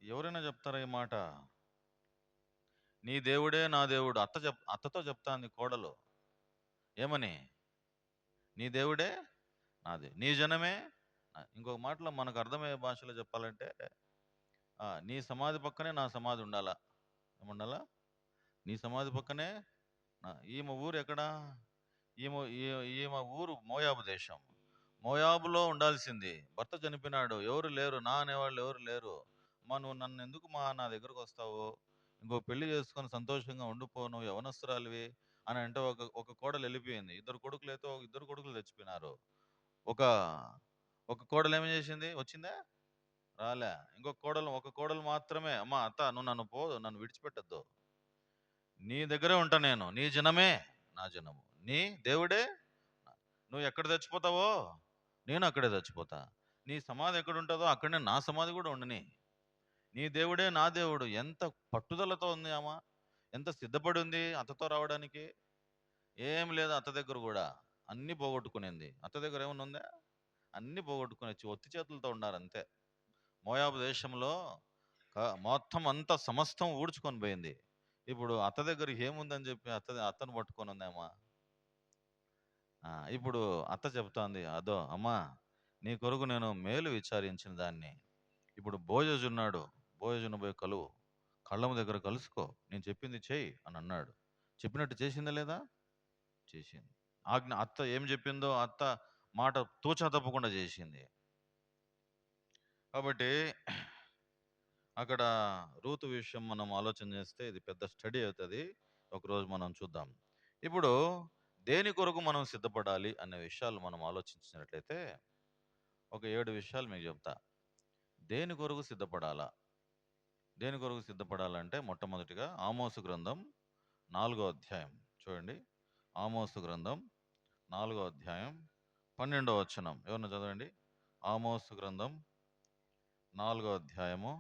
ఎవరైనా చెప్తారా ఈ మాట? నీ దేవుడే నా దేవుడు. అత్తతో చెప్తాంది కోడలు. ఏమని? నీ దేవుడే నాది, నీ జనమే. ఇంకొక మాటలో మనకు అర్థమయ్యే భాషలో చెప్పాలంటే, నీ సమాధి పక్కనే నా సమాధి ఉండాలా. ఏముండాలా? నీ సమాధి పక్కనే ఈమె ఊరు ఎక్కడా? ఈమె ఊరు మోయాబు దేశం. మోయాబులో ఉండాల్సింది. భర్త చనిపోయినాడు, ఎవరు లేరు, నా అనేవాళ్ళు ఎవరు లేరు. నువ్వు నన్ను ఎందుకు నా దగ్గరకు వస్తావు? ఇంకో పెళ్లి చేసుకొని సంతోషంగా ఉండిపోను, యవనస్తురాలివి అని అంటే ఒక కోడలు వెళ్ళిపోయింది. ఇద్దరు కొడుకులు తెచ్చిపోయినారు. ఒక కోడలు ఏమి చేసింది? వచ్చిందా? రాలే. ఒక కోడలు మాత్రమే, అమ్మా అత్త నువ్వు నన్ను విడిచిపెట్టద్దు, నీ దగ్గరే ఉంటా నేను, నీ జనమే నా జనము, నీ దేవుడే. నువ్వు ఎక్కడ చచ్చిపోతావో నేను అక్కడే చచ్చిపోతా, నీ సమాధి ఎక్కడ ఉంటుందో అక్కడనే నా సమాధి కూడా ఉండని, నీ దేవుడే నా దేవుడు. ఎంత పట్టుదలతో ఉంది ఆమె, ఎంత సిద్ధపడి ఉంది అత్తతో రావడానికి. ఏం లేదు అత్త దగ్గర కూడా, అన్ని పోగొట్టుకునేది. అత్త దగ్గర ఏమన్నా ఉందా? అన్ని పోగొట్టుకుని ఒత్తి చేతులతో ఉన్నారు అంతే. మోయాబు దేశంలో మొత్తం అంతా సమస్తం ఊడ్చుకొని పోయింది. ఇప్పుడు అత్త దగ్గర ఏముందని చెప్పి అత్తను పట్టుకొని ఉందేమా. ఇప్పుడు అత్త చెప్తాంది, అదో అమ్మా, నీ కొరకు నేను మేలు విచారించిన దాన్ని. ఇప్పుడు బోయజున్నాడు, బోయజును పోయి కలువు, కళ్ళము దగ్గర కలుసుకో, నేను చెప్పింది చేయి అని అన్నాడు. చెప్పినట్టు చేసిందా లేదా? చేసింది. అత్త ఏం చెప్పిందో అత్త మాట తూచా తప్పకుండా చేసింది. కాబట్టి అక్కడ రూతు విషయం మనం ఆలోచన చేస్తే ఇది పెద్ద స్టడీ అవుతుంది. ఒకరోజు మనం చూద్దాం. ఇప్పుడు దేని కొరకు మనం సిద్ధపడాలి అనే విషయాలు మనం ఆలోచించినట్లయితే ఒక 7 విషయాలు మీకు చెప్తా. దేని కొరకు సిద్ధపడాలా? దేని కొరకు సిద్ధపడాలంటే మొట్టమొదటిగా ఆమోసు గ్రంథం 4వ అధ్యాయం చూడండి. ఆమోసు గ్రంథం 4వ అధ్యాయం 12వ వచనం ఎవరన్నా చదవండి. ఆమోసు గ్రంథం 4వ అధ్యాయము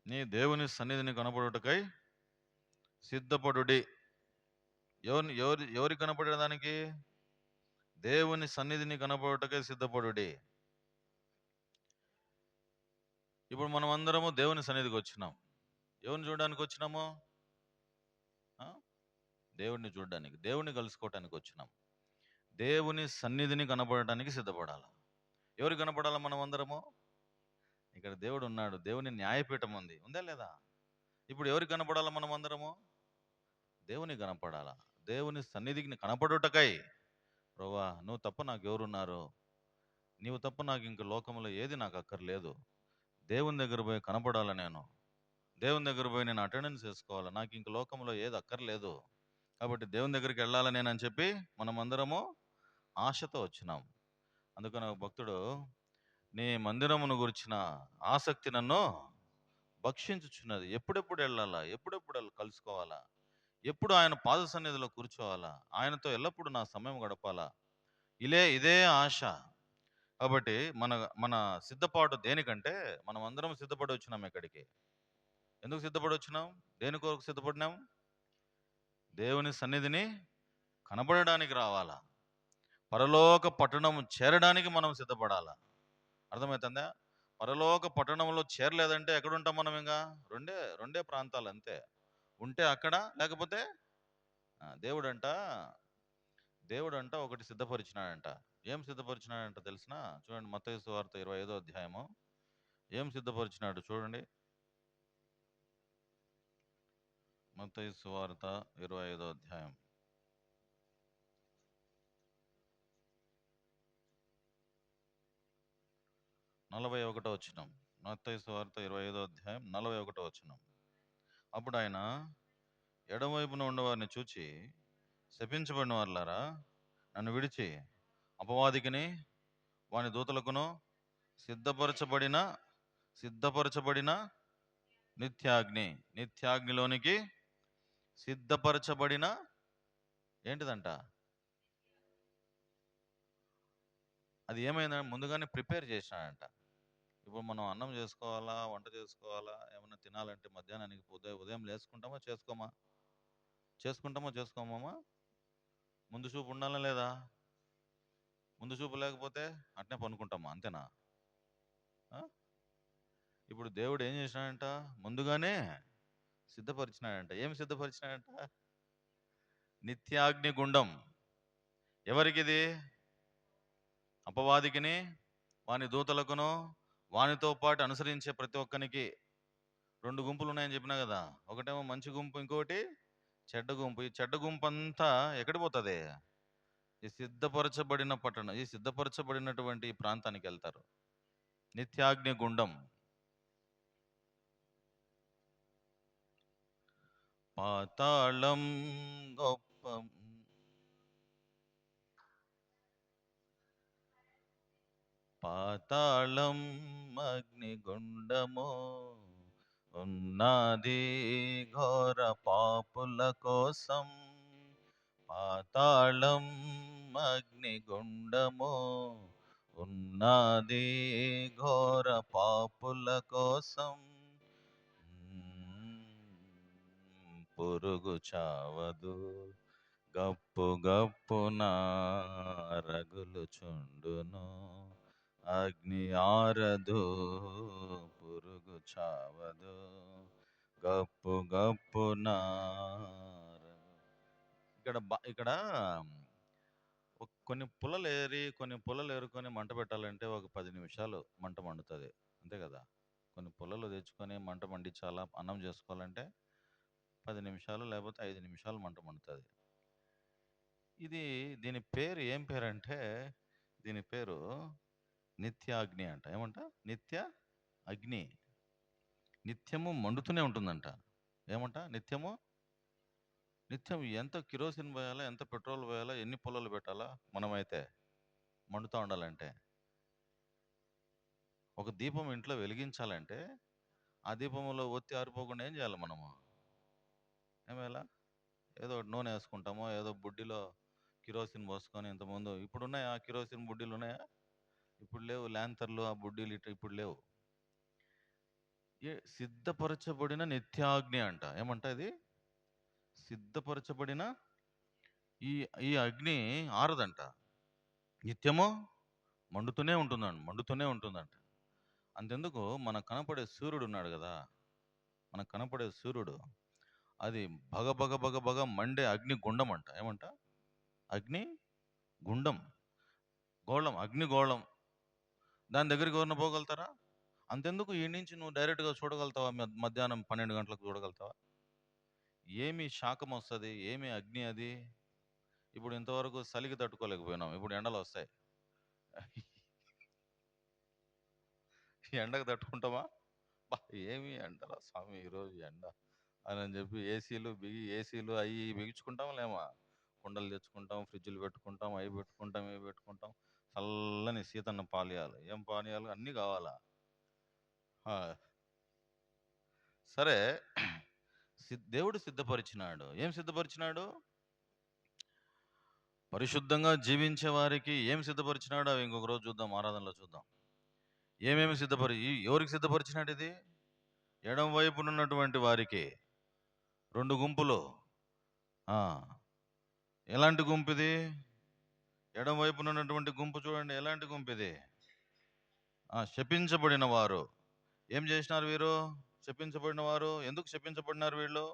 నీ దేవుని సన్నిధిని కనపడుటకై సిద్ధపడుడి. ఎవరి కనపడేదానికి? దేవుని సన్నిధిని కనపడుటకై సిద్ధపడుడి. ఇప్పుడు మనం అందరము దేవుని సన్నిధికి వచ్చినాం. ఎవరిని చూడడానికి వచ్చినాము? దేవుడిని చూడడానికి, దేవుడిని కలుసుకోవటానికి వచ్చినాం. దేవుని సన్నిధిని కనపడటానికి సిద్ధపడాలి. ఎవరికి కనపడాలి మనం అందరము? ఇక్కడ దేవుడు ఉన్నాడు, దేవుని న్యాయపీఠం ఉంది, ఉందా లేదా? ఇప్పుడు ఎవరికి కనపడాలా మనం అందరము? దేవుని కనపడాలా. దేవుని సన్నిధికి కనపడుటకై, ప్రభువా నువ్వు తప్ప నాకు ఎవరున్నారు, నీవు తప్ప నాకు ఇంక లోకంలో ఏది నాకు అక్కర్లేదు, దేవుని దగ్గర పోయి కనపడాలా, నేను దేవుని దగ్గర పోయి నేను అటెండెన్స్ వేసుకోవాలా, నాకు ఇంక లోకంలో ఏది అక్కర్లేదు, కాబట్టి దేవుని దగ్గరికి వెళ్ళాలా నేను అని చెప్పి మనం అందరము ఆశతో వచ్చినాం. అందుకని ఒక భక్తుడు, నీ మందిరమును గురించిన ఆసక్తి నన్ను భక్షించుచున్నది, ఎప్పుడెప్పుడు వెళ్ళాలా, ఎప్పుడెప్పుడు కలుసుకోవాలా, ఎప్పుడు ఆయన పాద సన్నిధిలో కూర్చోవాలా, ఆయనతో ఎల్లప్పుడూ నా సమయం గడపాలా, ఇదే ఆశ. కాబట్టి మన మన సిద్ధపాటు దేనికంటే, మనం అందరం సిద్ధపడి వచ్చినాం ఇక్కడికి. ఎందుకు సిద్ధపడి వచ్చినాం? దేని కొరకు సిద్ధపడినాం? దేవుని సన్నిధిని కనబడడానికి రావాలా, పరలోక పట్టణం చేరడానికి మనం సిద్ధపడాలా. అర్థమవుతుందా? పరలోక పట్టణంలో చేరలేదంటే ఎక్కడుంటాం మనం? ఇంకా రెండే ప్రాంతాలు అంతే, ఉంటే అక్కడ, లేకపోతే దేవుడంట ఒకటి సిద్ధపరిచినాడంట. ఏం సిద్ధపరిచినాడంట తెలిసిన? చూడండి, మత్తయి సువార్త 25వ అధ్యాయము. ఏం సిద్ధపరిచినాడు చూడండి. మత్తయి సువార్త 25వ అధ్యాయం 41వ వచనం. మత్తయి సువార్త 25వ అధ్యాయం 41వ వచనం. అప్పుడు ఆయన ఎడమవైపున ఉండవారిని చూచి, శపించబడిన వారులారా, నన్ను విడిచి అపవాదికిని వాని దూతలకును సిద్ధపరచబడిన నిత్యాగ్నిలోనికి సిద్ధపరచబడిన ఏంటిదంట? అది ఏమైందంటే ముందుగానే ప్రిపేర్ చేసినాడంట. ఇప్పుడు మనం అన్నం చేసుకోవాలా, వంట చేసుకోవాలా, ఏమన్నా తినాలంటే మధ్యాహ్నానికి ఉదయం చేసుకోమా? ముందు చూపు ఉండాలా లేదా? ముందు చూపు లేకపోతే అట్నే పనుకుంటామా? అంతేనా? ఇప్పుడు దేవుడు ఏం చేసినాడంట? ముందుగానే సిద్ధపరిచినాడంట. ఏం సిద్ధపరిచినాడంట? నిత్యాగ్ని గుండం. ఎవరికిది? అపవాదికిని వాని దూతలకును వానితో పాటు అనుసరించే ప్రతి ఒక్కనికి. 2 గుంపులు ఉన్నాయని చెప్పినా కదా. ఒకటేమో మంచి గుంపు, ఇంకోటి చెడ్డ గుంపు. ఈ చెడ్డ గుంపు అంతా ఎక్కడి పోతుంది? ఈ సిద్ధపరచబడిన పట్టణం, ఈ సిద్ధపరచబడినటువంటి ఈ ప్రాంతానికి వెళ్తారు. నిత్యాగ్ని గుండం. పాతాళం గొప్ప పాతాళం అగ్నిగుండము ఉన్నది ఘోర పాపుల కోసం. పాతాళం అగ్నిగుండము ఉన్నది ఘోర పాపుల కోసం. పురుగు చావదు, గప్పున రగులు చుండును, అగ్ని ఆరదు, పురుగు చావదు, గప్పున. ఇక్కడ కొన్ని పుల్లలు ఏరుకొని మంట పెట్టాలంటే ఒక 10 నిమిషాలు మంట మండుతుంది, అంతే కదా. కొన్ని పుల్లలు తెచ్చుకొని మంట మండించాలా, అన్నం చేసుకోవాలంటే 10 నిమిషాలు లేకపోతే 5 నిమిషాలు మంట మండుతుంది. దీని పేరు ఏం పేరు అంటే, దీని పేరు నిత్యాగ్ని అంట. ఏమంట? నిత్య అగ్ని. నిత్యము మండుతూనే ఉంటుందంట. ఏమంట? నిత్యం ఎంత కిరోసిన్ పోయాలా, ఎంత పెట్రోల్ పోయాలా, ఎన్ని పొలాలు పెట్టాలా మనమైతే మండుతూ ఉండాలంటే. ఒక దీపం ఇంట్లో వెలిగించాలంటే ఆ దీపంలో ఒత్తి ఆరిపోకుండా ఏం చేయాలి మనము? ఏమేలా? ఏదో నూనె వేసుకుంటామో, ఏదో బుడ్డిలో కిరోసిన్ పోసుకొని. ఇంతకుముందు ఇప్పుడు ఉన్నాయా కిరోసిన్ బుడ్డీలు? ఉన్నాయా? ఇప్పుడు లేవు. ల్యాంతర్లు, ఆ బుడ్డీలు ఇప్పుడు లేవు. సిద్ధపరచబడిన నిత్యాగ్ని అంట. ఏమంట? ఇది సిద్ధపరచబడిన ఈ అగ్ని ఆరదంట, నిత్యము మండుతూనే ఉంటుందంట. అంతెందుకు, మనకు కనపడే సూర్యుడు ఉన్నాడు కదా, మనకు కనపడే సూర్యుడు అది బగ మండే అగ్ని గుండం అంట. ఏమంట? అగ్ని గుండం, గోళం, అగ్నిగోళం. దాని దగ్గరికి ఎవరిని పోగలుగుతారా? అంతెందుకు ఈ నుంచి నువ్వు డైరెక్ట్గా చూడగలుగుతావా? మధ్యాహ్నం 12 గంటలకు చూడగలుగుతావా? ఏమి శాఖం వస్తుంది, ఏమి అగ్ని అది. ఇప్పుడు ఇంతవరకు చలికి తట్టుకోలేకపోయినాం, ఇప్పుడు ఎండలు వస్తాయి. ఎండకు తట్టుకుంటామా? ఏమి ఎండరా స్వామి ఈరోజు ఎండ అని చెప్పి ఏసీలు అవి బిగించుకుంటాం లేమా? కుండలు తెచ్చుకుంటాం, ఫ్రిడ్జ్లు పెట్టుకుంటాం, అవి పెట్టుకుంటాం, ఇవి పెట్టుకుంటాం. చల్లని సీతన్న పానీయాలు, ఏం పానీయాలు అన్నీ కావాలా? సరే, దేవుడు సిద్ధపరిచినాడు. ఏం సిద్ధపరిచినాడు? పరిశుద్ధంగా జీవించే వారికి ఏం సిద్ధపరిచినాడు అవి ఇంకొక రోజు చూద్దాం, ఆరాధనలో చూద్దాం. ఏమేమి ఎవరికి సిద్ధపరిచినాడు ఇది? ఎడం వైపునున్నటువంటి వారికి 2 గుంపులు. ఎలాంటి గుంపు ఇది? ఎడం వైపున ఉన్నటువంటి గుంపు చూడండి, ఎలాంటి గుంపు ఇది? శపించబడిన వారు. ఏం చేసినారు వీరు? శపించబడిన వారు. ఎందుకు శపించబడినారు వీళ్ళు?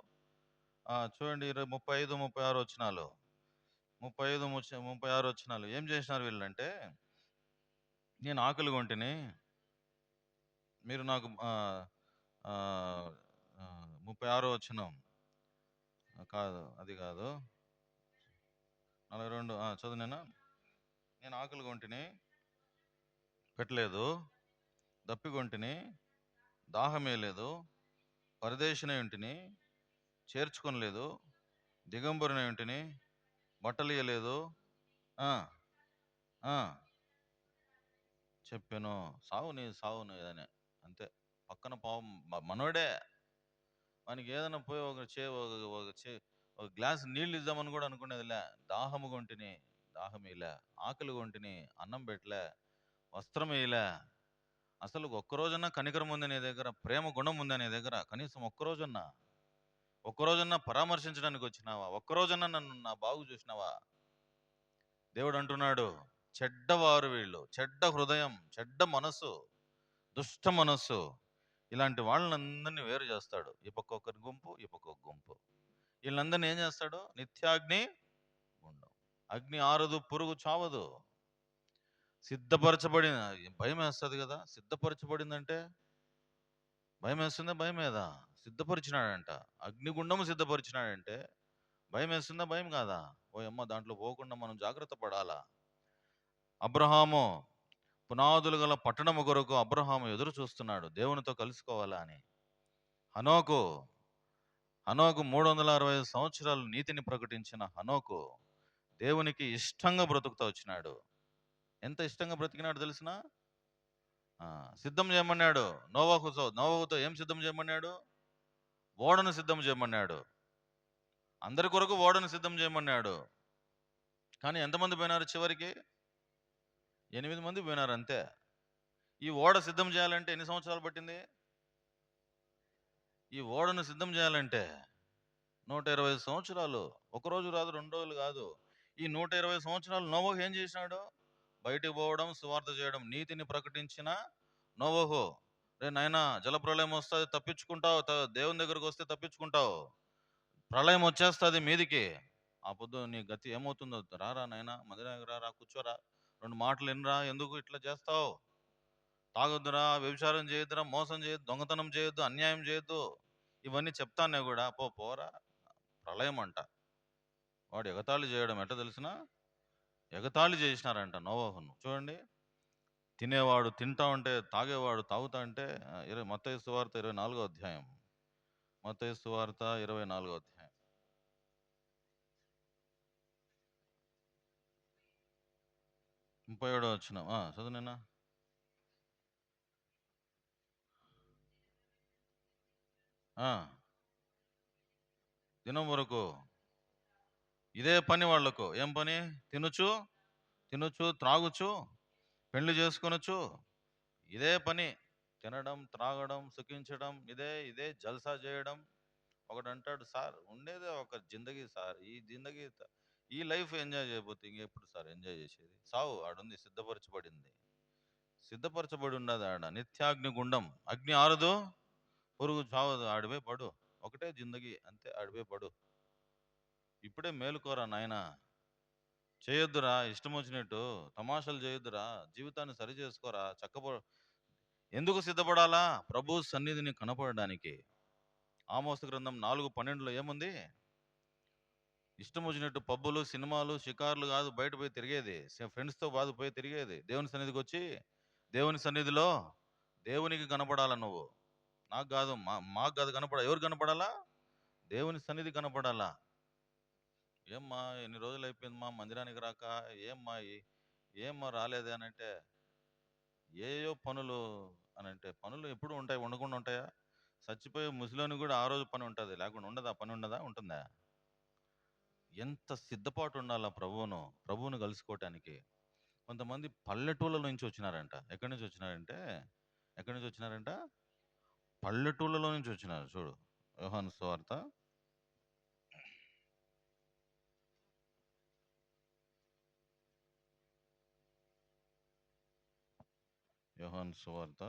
చూడండి 35, 36 వచనాలు. 35, 36 వచనాలు. ఏం చేసినారు వీళ్ళంటే, నేను ఆకలి కొంటిని, మీరు నాకు 36 వచనం కాదు, అది కాదు, 42 చదువు. నేను ఆకలి కొంటిని పెట్టలేదు, దప్పికొంటిని దాహమేయలేదు, పరదేశినై ఉంటిని చేర్చుకొనలేదు, దిగంబరునై ఉంటిని బట్టలు ఇయ్యలేదు. చెప్పాను సావుని అని అంతే. పక్కన పాపం మనోడే, మనకి ఏదైనా పోయి ఒక గ్లాస్ నీళ్ళు ఇద్దామని కూడా అనుకునేదిలే. దాహము కొంటిని, దాహం వేయలే. ఆకలి కొంటిని, అన్నం పెట్టలే. వస్త్రం వేయలే. అసలు ఒక్కరోజన్నా కనికరం ఉంది నీ దగ్గర, ప్రేమ గుణం ఉంది నీ దగ్గర. కనీసం ఒక్కరోజన్నా పరామర్శించడానికి వచ్చినావా? ఒక్కరోజన్నా నన్ను నా బాగు చూసినావా? దేవుడు అంటున్నాడు, చెడ్డవారు వీళ్ళు, చెడ్డ హృదయం, చెడ్డ మనసు, దుష్ట మనస్సు, ఇలాంటి వాళ్ళందరినీ వేరు చేస్తాడు. ఈ పక్క ఒకరి గుంపు, ఈ పక్క ఒక గుంపు. వీళ్ళందరినీ ఏం చేస్తాడు? నిత్యాగ్ని గుండం. అగ్ని ఆరదు, పురుగు చావదు. సిద్ధపరచబడిన, భయం వేస్తుంది కదా. సిద్ధపరచబడిందంటే భయం వేస్తుందా? భయం మీద సిద్ధపరిచినాడంట. అగ్నిగుండము సిద్ధపరిచినాడంటే భయం వేస్తుందా? భయం కాదా? ఓ అమ్మ, దాంట్లో పోకుండా మనం జాగ్రత్త పడాలా. అబ్రహాము పునాదులు గల పట్టణము కొరకు అబ్రహాము ఎదురు చూస్తున్నాడు, దేవునితో కలుసుకోవాలా అని. హనోకు 365 సంవత్సరాలు నీతిని ప్రకటించిన హనోకు దేవునికి ఇష్టంగా బ్రతుకుతూ వచ్చినాడు. ఎంత ఇష్టంగా బ్రతికినాడు తెలిసిన? సిద్ధం చేయమన్నాడు. నోవాహుతో ఏం సిద్ధం చేయమన్నాడు? ఓడను సిద్ధం చేయమన్నాడు. అందరి కొరకు ఓడను సిద్ధం చేయమన్నాడు. కానీ ఎంతమంది పోయినారు? చివరికి 8 మంది పోయినారు అంతే. ఈ ఓడ సిద్ధం చేయాలంటే ఎన్ని సంవత్సరాలు పట్టింది? ఈ ఓడను సిద్ధం చేయాలంటే 120 సంవత్సరాలు. ఒకరోజు రాదు, 2 రోజులు కాదు. ఈ 120 సంవత్సరాలు నోవహు ఏం చేసినాడు? బయటికి పోవడం, సువార్త చేయడం. నీతిని ప్రకటించిన నోవహు, రే నాయనా, జలప్రలయం వస్తుంది, తప్పించుకుంటావు. దేవుని దగ్గరకు వస్తే తప్పించుకుంటావు. ప్రళయం వచ్చేస్తుంది మీదికి, ఆ పొద్దు నీ గతి ఏమవుతుందో. రారా నాయనా, మందిరానికి రా, కూర్చోరా, 2 మాటలు వినరా. ఎందుకు ఇట్లా చేస్తావు? తాగొద్దురా, వ్యభిచారం చేయొద్దురా, మోసం చేయొద్దు, దొంగతనం చేయొద్దు, అన్యాయం చేయొద్దు, ఇవన్నీ చెప్తానే కూడా పోరా. ప్రళయం అంట. వాడు ఎగతాళి చేయడం ఎట్లా తెలిసిన? ఎగతాళి చేసినారంట నోవహును. చూడండి, తినేవాడు తింటా ఉంటే, తాగేవాడు తాగుతా అంటే. మత్తయి సువార్త 24వ అధ్యాయం. మత్తయి సువార్త 24వ అధ్యాయం. 37వ వచనం చదువునేనా? దినం వరకు ఇదే పని వాళ్లకు. ఏం పని? తినొచ్చు, త్రాగుచు, పెళ్లి చేసుకొనొచ్చు. ఇదే పని. తినడం, త్రాగడం, సుఖించడం, ఇదే జల్సా చేయడం. ఒకడు అంటాడు, సార్ ఉండేదే ఒక జిందగీ సార్, ఈ లైఫ్ ఎంజాయ్ చేయబోతే ఇంకెప్పుడు సార్ ఎంజాయ్ చేసేది? సావు ఆడుంది, సిద్ధపరచబడి ఉన్నది ఆడ. నిత్యాగ్ని గుండం, అగ్ని ఆరదు, పురుగు చావదు. ఆడిపోయి పడు, ఒకటే జిందగీ అంతే, ఆడిపోయి పడు. ఇప్పుడే మేలుకోరా నాయనా. చేయొద్దురా ఇష్టం వచ్చినట్టు. తమాషాలు చేయొద్దురా. జీవితాన్ని సరి చేసుకోరా. ఎందుకు సిద్ధపడాలా? ప్రభు సన్నిధిని కనపడడానికి. ఆమోసు గ్రంథం 4:12లో ఏముంది? ఇష్టం వచ్చినట్టు పబ్బులు, సినిమాలు, షికార్లు కాదు బయట పోయి తిరిగేది. ఫ్రెండ్స్తో బాధ పోయి తిరిగేది. దేవుని సన్నిధికి వచ్చి దేవుని సన్నిధిలో దేవునికి కనపడాలా నువ్వు. నాకు కాదు, మాకు కాదు కనపడ. ఎవరు కనపడాలా? దేవుని సన్నిధి కనపడాలా. ఏమ్మా ఎన్ని రోజులు అయిపోయిందమ్మా మందిరానికి రాక, ఏమ్మా రాలేదే అని అంటే, ఏయో పనులు అని అంటే, పనులు ఎప్పుడు ఉంటాయి, ఉండకుండా ఉంటాయా? చచ్చిపోయే ముసలోని కూడా ఆ రోజు పని ఉంటుంది, లేకుండా ఉండదా? పని ఉండదా? ఉంటుందా? ఎంత సిద్ధపాటు ఉండాలా ప్రభువును కలుసుకోవటానికి. కొంతమంది పల్లెటూళ్ళ నుంచి వచ్చినారంట. ఎక్కడి నుంచి వచ్చినారంట? పల్లెటూళ్ళలో నుంచి వచ్చినారు. చూడు, యోహాను సువార్త యోహాను సువార్త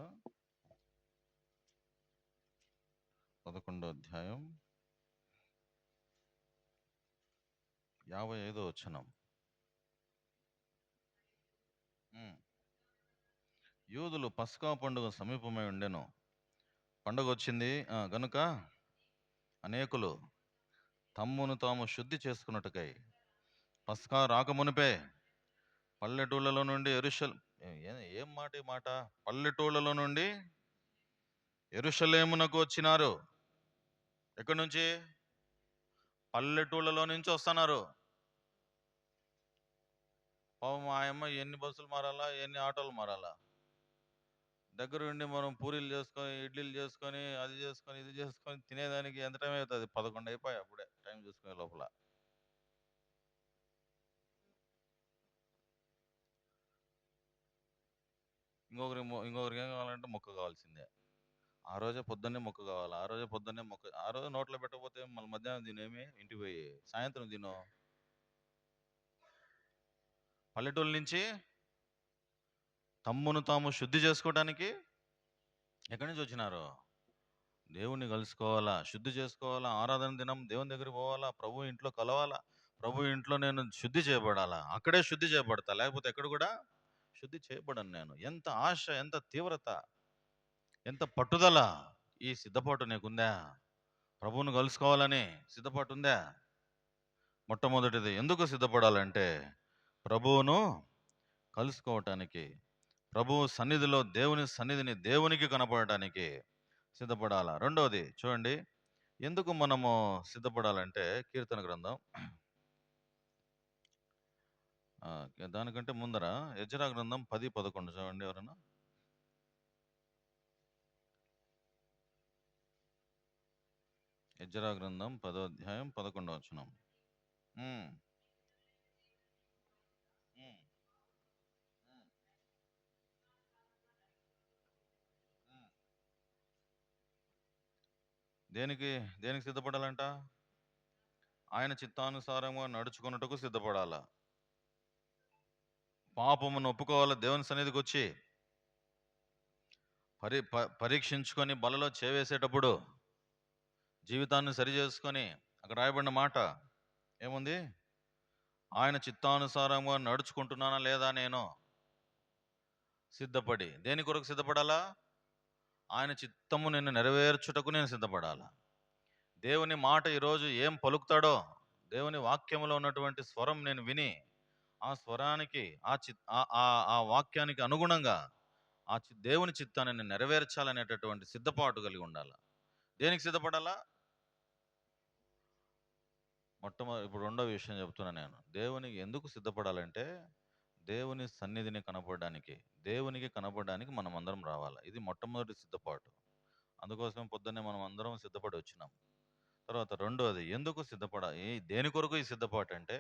11వ అధ్యాయం 55వ వచనం. యూదులు పస్కా పండుగ సమీపమై ఉండెను. పండుగ వచ్చింది గనుక అనేకులు తమ్మును తాము శుద్ధి చేసుకున్నట్టుకై పస్కా రాకమునిపే పల్లెటూళ్ళలో నుండి ఏం మాట ఈ మాట? పల్లెటూళ్ళలో నుండి యెరూషలేమునకు వచ్చినారు. ఎక్కడి నుంచి? పల్లెటూళ్ళలో నుంచి వస్తున్నారు. పాపం మా అమ్మ ఎన్ని బస్సులు మారాలా, ఎన్ని ఆటోలు మారాలా. దగ్గర ఉండి మనం పూరీలు చేసుకొని, ఇడ్లీలు చేసుకొని, అది చేసుకొని, ఇది చేసుకొని తినేదానికి ఎంత టైం అవుతుంది? 11 అయిపోయాయి అప్పుడే టైం చూసుకునే లోపల. ఇంకొకరికి ఏం కావాలంటే మొక్క కావాల్సిందే. ఆ రోజే పొద్దున్నే మొక్క కావాలి. ఆ రోజు నోట్లో పెట్టకపోతే మళ్ళీ మధ్యాహ్నం తినేమి, ఇంటికి పోయి సాయంత్రం తిను. పల్లెటూళ్ళ నుంచి తమ్మును తాము శుద్ధి చేసుకోవడానికి ఎక్కడి నుంచి వచ్చినారు? దేవుణ్ణి కలుసుకోవాలా, శుద్ధి చేసుకోవాలా, ఆరాధన దినం దేవుని దగ్గరికి పోవాలా, ప్రభు ఇంట్లో కలవాలా, ప్రభు ఇంట్లో నేను శుద్ధి చేయబడాలా. అక్కడే శుద్ధి చేయబడతా, లేకపోతే ఎక్కడ కూడా శుద్ధి చేయబడను నేను. ఎంత ఆశ, ఎంత తీవ్రత, ఎంత పట్టుదల. ఈ సిద్ధపాటు నీకుందా? ప్రభువును కలుసుకోవాలని సిద్ధపాటు ఉందా? మొట్టమొదటిది ఎందుకు సిద్ధపడాలంటే ప్రభువును కలుసుకోవటానికి, ప్రభువు సన్నిధిలో దేవుని సన్నిధిని దేవునికి కనపడటానికి సిద్ధపడాలా. రెండవది చూడండి, ఎందుకు మనము సిద్ధపడాలంటే కీర్తన గ్రంథం దానికంటే ముందర యెజ్రా గ్రంథం 10:11 చూడండి ఎవరన్నా. యెజ్రా గ్రంథం 10వ అధ్యాయం 11వ వచనం. దేనికి సిద్ధపడాలంట? ఆయన చిత్తానుసారంగా నడుచుకున్నట్టుకు సిద్ధపడాలా. పాపమును ఒప్పుకోవాలా. దేవుని సన్నిధికి వచ్చి పరీక్షించుకొని బలలో చేవేసేటప్పుడు జీవితాన్ని సరి చేసుకొని, అక్కడ రాయబడిన మాట ఏముంది? ఆయన చిత్తానుసారంగా నడుచుకుంటున్నానా లేదా నేను సిద్ధపడి. దేని కొరకు సిద్ధపడాలా? ఆయన చిత్తము నేను నెరవేర్చుటకు నేను సిద్ధపడాలా. దేవుని మాట ఈరోజు ఏం పలుకుతాడో, దేవుని వాక్యంలో ఉన్నటువంటి స్వరం నేను విని ఆ స్వరానికి, ఆ వాక్యానికి అనుగుణంగా దేవుని చిత్తాన్ని నేను నెరవేర్చాలనేటటువంటి సిద్ధపాటు కలిగి ఉండాలి. దేనికి సిద్ధపడాలా? ఇప్పుడు రెండో విషయం చెప్తున్నా నేను. దేవునికి ఎందుకు సిద్ధపడాలంటే దేవుని సన్నిధిని కనపడడానికి, దేవునికి కనపడడానికి మనం అందరం రావాలి. ఇది మొట్టమొదటి సిద్ధపాటు. అందుకోసం పొద్దున్నే మనం అందరం సిద్ధపడి వచ్చినాం. తర్వాత రెండోది ఎందుకు దేని కొరకు ఈ సిద్ధపాటు అంటే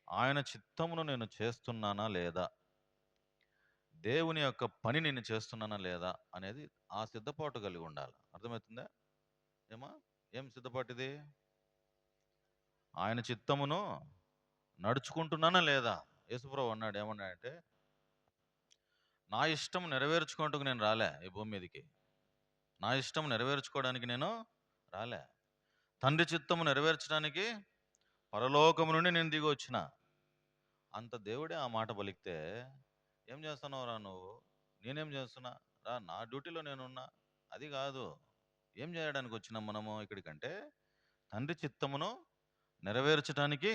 ఆయన చిత్తమును నేను చేస్తున్నానా లేదా, దేవుని యొక్క పని నేను చేస్తున్నానా లేదా అనేది ఆ సిద్ధపాటు కలిగి ఉండాలి. అర్థమవుతుందా? ఏం సిద్ధపాటు ఇది? ఆయన చిత్తమును నడుచుకుంటున్నానా లేదా. యేసుప్రభు అన్నాడు, ఏమన్నాడంటే, నా ఇష్టం నెరవేర్చుకుంటూ నేను రాలే ఈ భూమి మీదకి. నా ఇష్టం నెరవేర్చుకోవడానికి నేను రాలే, తండ్రి చిత్తము నెరవేర్చడానికి పరలోకము నుండి నేను దిగి వచ్చిన. అంత దేవుడే ఆ మాట పలికితే ఏం చేస్తున్నావురా నువ్వు? నేనేం చేస్తున్నా? రా నా డ్యూటీలో నేనున్నా. అది కాదు. ఏం చేయడానికి వచ్చినాం మనము ఇక్కడికంటే తండ్రి చిత్తమును నెరవేర్చడానికి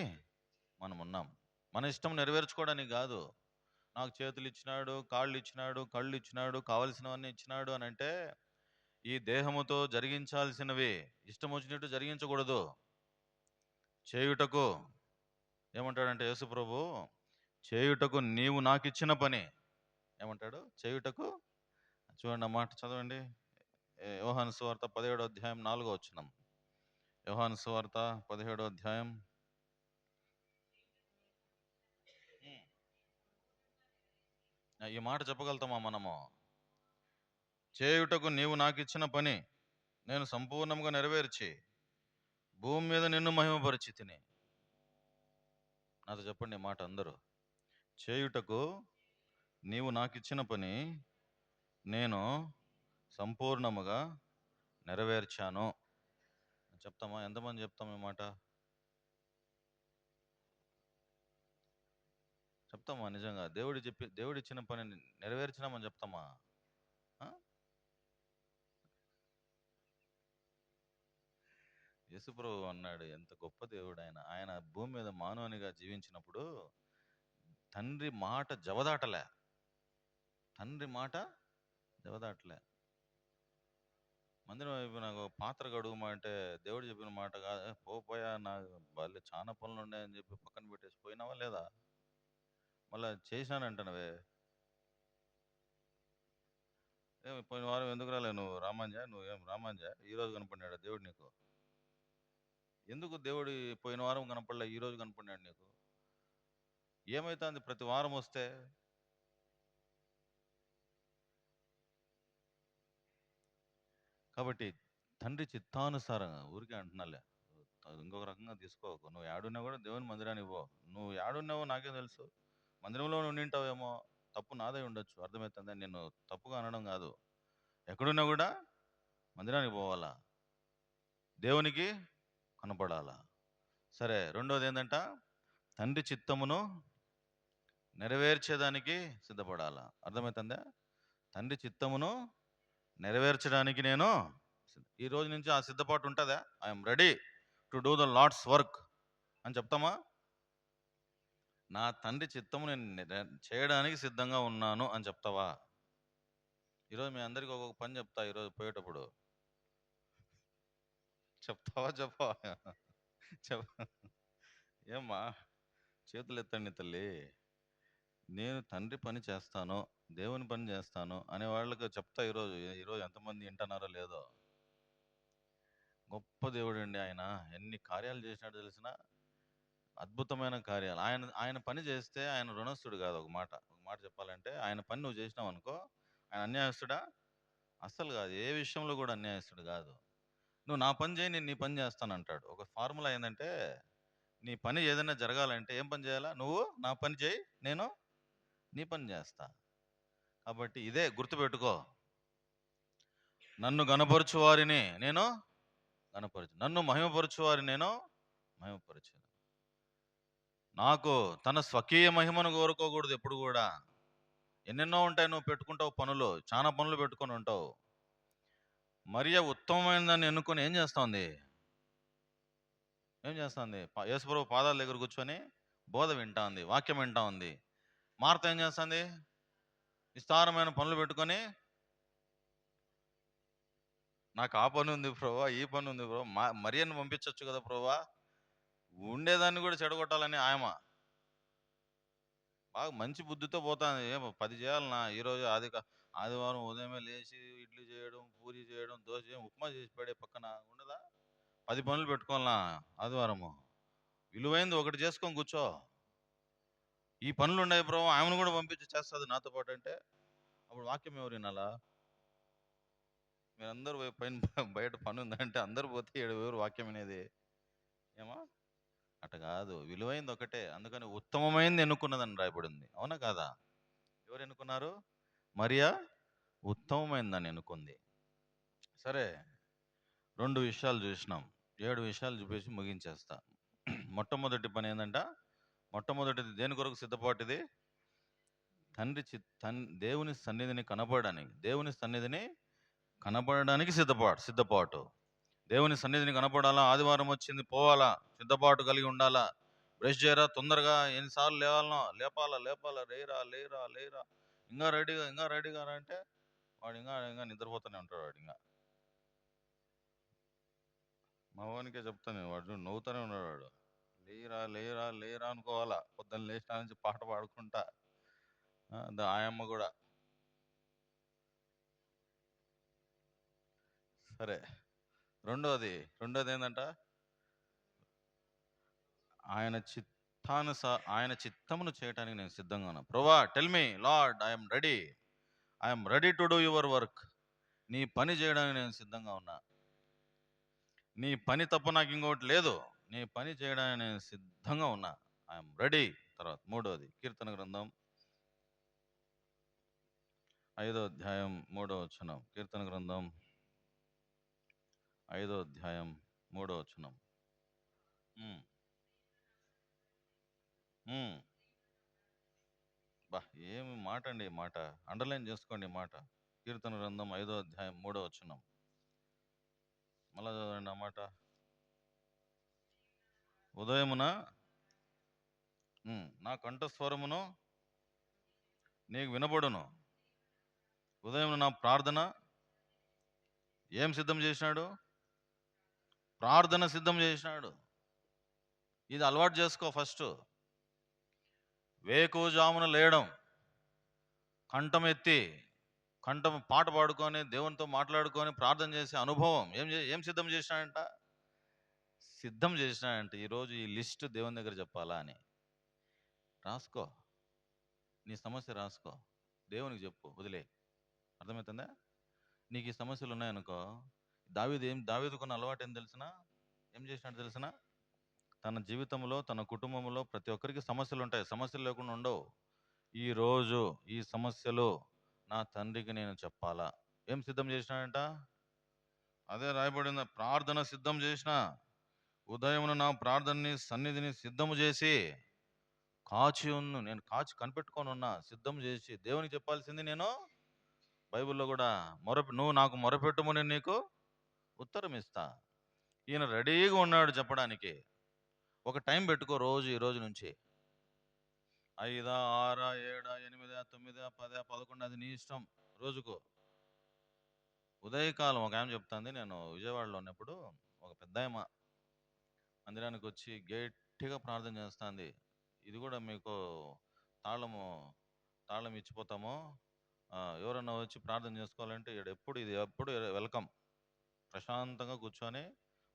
మనం ఉన్నాం. మన ఇష్టం నెరవేర్చుకోవడానికి కాదు. నాకు చేతులు ఇచ్చినాడు, కాళ్ళు ఇచ్చినాడు, కళ్ళు ఇచ్చినాడు, కావలసినవన్నీ ఇచ్చినాడు అని అంటే ఈ దేహముతో జరిగించాల్సినవి ఇష్టం వచ్చినట్టు జరిగించకూడదు. చేయుటకు ఏమంటాడంటే యేసు ప్రభు, చేయుటకు నీవు నాకు ఇచ్చిన పని ఏమంటాడు? చేయుటకు చూడండి, ఆ మాట చదవండి. యోహాను సువార్త 17వ అధ్యాయం 4వ వచనం. యోహాను సువార్త 17వ అధ్యాయం. ఈ మాట చెప్పగలుగుతామా మనము? చేయుటకు నీవు నాకు ఇచ్చిన పని నేను సంపూర్ణంగా నెరవేర్చి భూమి మీద నిన్ను మహిమపరిచి తిని. నాతో చెప్పండి ఈ మాట అందరూ. చేయుటకు నీవు నాకు ఇచ్చిన పని నేను సంపూర్ణముగా నెరవేర్చాను. చెప్తామా? ఎంతమంది చెప్తాం ఈ మాట? చెప్తామా నిజంగా? దేవుడు ఇచ్చిన పని నెరవేర్చినామని చెప్తామా? యేసుప్రభు అన్నాడు, ఎంత గొప్ప దేవుడు ఆయన. ఆయన భూమి మీద మానవునిగా జీవించినప్పుడు తండ్రి మాట జవదాటలే. తండ్రి మాట జవదాటలే. మందిరం వైపు నాకు పాత్ర గడువుమా అంటే దేవుడు చెప్పిన మాట కాదు. పోయా, నాకు వాళ్ళు చాలా పనులు ఉన్నాయని చెప్పి పక్కన పెట్టేసి పోయినావా లేదా? మళ్ళా చేశానంటున్నవే. పోయిన వారం ఎందుకు రాలే నువ్వు? నువ్వేం రామాంజా ఈరోజు కనపడినాడు దేవుడు నీకు? ఎందుకు దేవుడు పోయిన వారం కనపడలే, ఈరోజు కనపడినాడు నీకు? ఏమైతుంది ప్రతి వారం వస్తే? కాబట్టి తండ్రి చిత్తానుసారంగా ఊరికే అంటున్నాలే, ఇంకొక రకంగా తీసుకోకు. నువ్వు ఏడున్నా కూడా దేవుని మందిరానికి పో. నువ్వు ఏడున్నావో నాకే తెలుసు. మందిరంలో ఉండింటావేమో, తప్పు నాదే ఉండొచ్చు, అర్థమవుతుందా? నేను తప్పుగా అనడం కాదు. ఎక్కడున్నా కూడా మందిరానికి పోవాలా, దేవునికి కనపడాలా. సరే, రెండోది ఏంటంట? తండ్రి చిత్తమును నెరవేర్చేదానికి సిద్ధపడాలా. అర్థమవుతుందా? తండ్రి చిత్తమును నెరవేర్చడానికి నేను ఈ రోజు నుంచి ఆ సిద్ధపాటు ఉంటుందా? I'm ready to do the Lord's work అని చెప్తామా? నా తండ్రి చిత్తము నేను చేయడానికి సిద్ధంగా ఉన్నాను అని చెప్తావా? ఈరోజు మీ అందరికి ఒక్కొక్క పని చెప్తా. ఈరోజు పోయేటప్పుడు చెప్తావా చెప్పవా? ఏమ్మా, చేతులు ఎత్తండి తల్లి. నేను తండ్రి పని చేస్తాను, దేవుని పని చేస్తాను అనే వాళ్ళకి చెప్తా. ఈరోజు ఎంతమంది వింటున్నారో లేదో. గొప్ప దేవుడు అండి ఆయన. ఎన్ని కార్యాలు చేసినాడు తెలిసిన, అద్భుతమైన కార్యాలు. ఆయన పని చేస్తే ఆయన రుణస్థుడు కాదు. ఒక మాట చెప్పాలంటే, ఆయన పని నువ్వు చేసినావు అనుకో, ఆయన అన్యాయస్తుడా? అస్సలు కాదు. ఏ విషయంలో కూడా అన్యాయస్తుడు కాదు. నువ్వు నా పని చేయి, నేను నీ పని చేస్తాను అంటాడు. ఒక ఫార్ములా ఏంటంటే, నీ పని ఏదైనా జరగాలంటే ఏం పని చేయాలా? నువ్వు నా పని చేయి, నేను నీ పని చేస్తా. కాబట్టి ఇదే గుర్తుపెట్టుకో. నన్ను గణపరచు వారిని నేను గణపరచు, నన్ను మహిమపరచు వారిని నేను మహిమపరచు. నాకు తన స్వకీయ మహిమను కోరుకోకూడదు ఎప్పుడు కూడా. ఎన్నెన్నో ఉంటాయి, నువ్వు పెట్టుకుంటావు పనులు, చాలా పనులు పెట్టుకొని ఉంటావు. మరియ ఉత్తమమైనదాన్ని ఎన్నుకొని ఏం చేస్తుంది? యేసుప్రభు పాదాల దగ్గర కూర్చొని బోధ వింటా ఉంది, వాక్యం వింటా ఉంది. మార్త ఏం చేస్తుంది? విస్తారమైన పనులు పెట్టుకొని, నాకు ఆ పని ఉంది ప్రభా, ఈ పని ఉంది ప్రభా, మరియని పంపించవచ్చు కదా ప్రభా, ఉండేదాన్ని కూడా చెడగొట్టాలని ఆయమ బాగా మంచి బుద్ధితో పోతాను. 10 చేయాలన్నా ఈరోజు ఆదివారం ఉదయమే లేచి ఇడ్లీ చేయడం, పూరి చేయడం, దోశ చేయడం, ఉప్మా చేసి పడే పక్కన ఉండదా? 10 పనులు పెట్టుకోవాలన్నా ఆదివారము? విలువైంది ఒకటి చేసుకొని కూర్చో. ఈ పనులు ఉన్నాయి ప్రభు, ఆమెను కూడా పంపించి చేస్తుంది నాతో పాటు అంటే అప్పుడు వాక్యం ఎవరు వినాలా? మీరందరూ బయట పని ఉందంటే అందరు పోతే ఎవరు వాక్యం వినేది? ఏమా అట్ట కాదు. విలువైంది ఒకటే, అందుకని ఉత్తమమైంది ఎన్నుకున్నదని రాయబడింది. అవునా కాదా? ఎవరు ఎన్నుకున్నారు? మరియా ఉత్తమమైందని ఎన్నుకుంది. సరే, 2 విషయాలు చూసినాం. 7 విషయాలు చూపించి ముగించేస్తా. మొట్టమొదటి పని ఏంటంట? మొట్టమొదటిది దేని కొరకు సిద్ధపాటు ఇది? దేవుని సన్నిధిని కనబడడానికి సిద్ధపాటు. దేవుని సన్నిధిని కనపడాలా, ఆదివారం వచ్చింది పోవాలా, సిద్ధపాటు కలిగి ఉండాలా. బ్రష్ చేయరా, తొందరగా ఎన్నిసార్లు లేవాలనో, లేపాలా, లేరా, ఇంకా రెడీగా అంటే వాడు ఇంకా నిద్రపోతూనే ఉంటాడు. వాడు ఇంకా మా వానికే చెప్తాను నేను, వాడు నవ్వుతూనే ఉన్నాడు. వాడు లేరా అనుకోవాలా. పొద్దున్న లేచిన నుంచి పాట పాడుకుంటా. ఆయమ్మ కూడా సరే. రెండోది ఏంటంట, ఆయన చిత్తమును చేయటానికి నేను సిద్ధంగా ఉన్నా. ప్రభువా, tell me lord, I'm ready to do your work. నీ పని చేయడానికి నేను సిద్ధంగా ఉన్నా. నీ పని తప్ప నాకు ఇంకోటి లేదు. నీ పని చేయడానికి నేను సిద్ధంగా ఉన్నా. I'm ready. తర్వాత మూడోది, కీర్తన గ్రంథం 5వ అధ్యాయం 3వ వచనం. కీర్తన గ్రంథం 5వ అధ్యాయం 3వ వచనం. బా, ఏమి మాట అండి ఈ మాట. అండర్లైన్ చేసుకోండి ఈ మాట. కీర్తన గ్రంథం 5వ అధ్యాయం 3వ వచనం. మళ్ళా చదవండి ఆ మాట. ఉదయమున నా కంఠస్వరమును నీకు వినబడును. ఉదయం నా ప్రార్థన ఏం సిద్ధం చేసినాడు? ప్రార్థన సిద్ధం చేసినాడు. ఇది అలవాటు చేసుకో. ఫస్ట్ వేకువజామున లేయడం, కంఠం ఎత్తి పాట పాడుకొని దేవునితో మాట్లాడుకొని ప్రార్థన చేసే అనుభవం ఏం సిద్ధం చేసినాడంట. ఈరోజు ఈ లిస్ట్ దేవుని దగ్గర చెప్పాలా అని రాసుకో. నీ సమస్య రాసుకో, దేవునికి చెప్పు, వదిలే. అర్థమవుతుందా? నీకు ఈ సమస్యలు ఉన్నాయనుకో, దావీదుకున్న అలవాటు ఏం చేసినాడు తెలిసిన? తన జీవితంలో, తన కుటుంబంలో ప్రతి ఒక్కరికి సమస్యలు ఉంటాయి. సమస్యలు లేకుండా ఉండవు. ఈరోజు ఈ సమస్యలు నా తండ్రికి నేను చెప్పాలా. ఏం సిద్ధం చేసినాడంట? అదే రాయబడింది. ప్రార్థన సిద్ధం చేసిన. ఉదయమున నా ప్రార్థనని, సన్నిధిని సిద్ధము చేసి నేను కాచి కనిపెట్టుకొని ఉన్నా. సిద్ధం చేసి దేవునికి చెప్పాల్సింది నేను. బైబిల్లో కూడా నువ్వు నాకు మొరపెట్టుము, నేను నీకు ఉత్తరం ఇస్తా. ఈయన రెడీగా ఉన్నాడు చెప్పడానికి. ఒక టైం పెట్టుకో రోజు, ఈ రోజు నుంచి 5, 6, 7, 8, 9, 10, 11, అది నీ ఇష్టం. రోజుకు ఉదయకాలం ఒక ఆమె చెప్తాంది. నేను విజయవాడలో ఉన్నప్పుడు ఒక పెద్దాయమ మందిరానికి వచ్చి గట్టిగా ప్రార్థన చేస్తుంది. ఇది కూడా మీకు తాళం ఇచ్చిపోతాము, ఎవరన్నా వచ్చి ప్రార్థన చేసుకోవాలంటే ఇది ఎప్పుడు వెల్కమ్. ప్రశాంతంగా కూర్చొని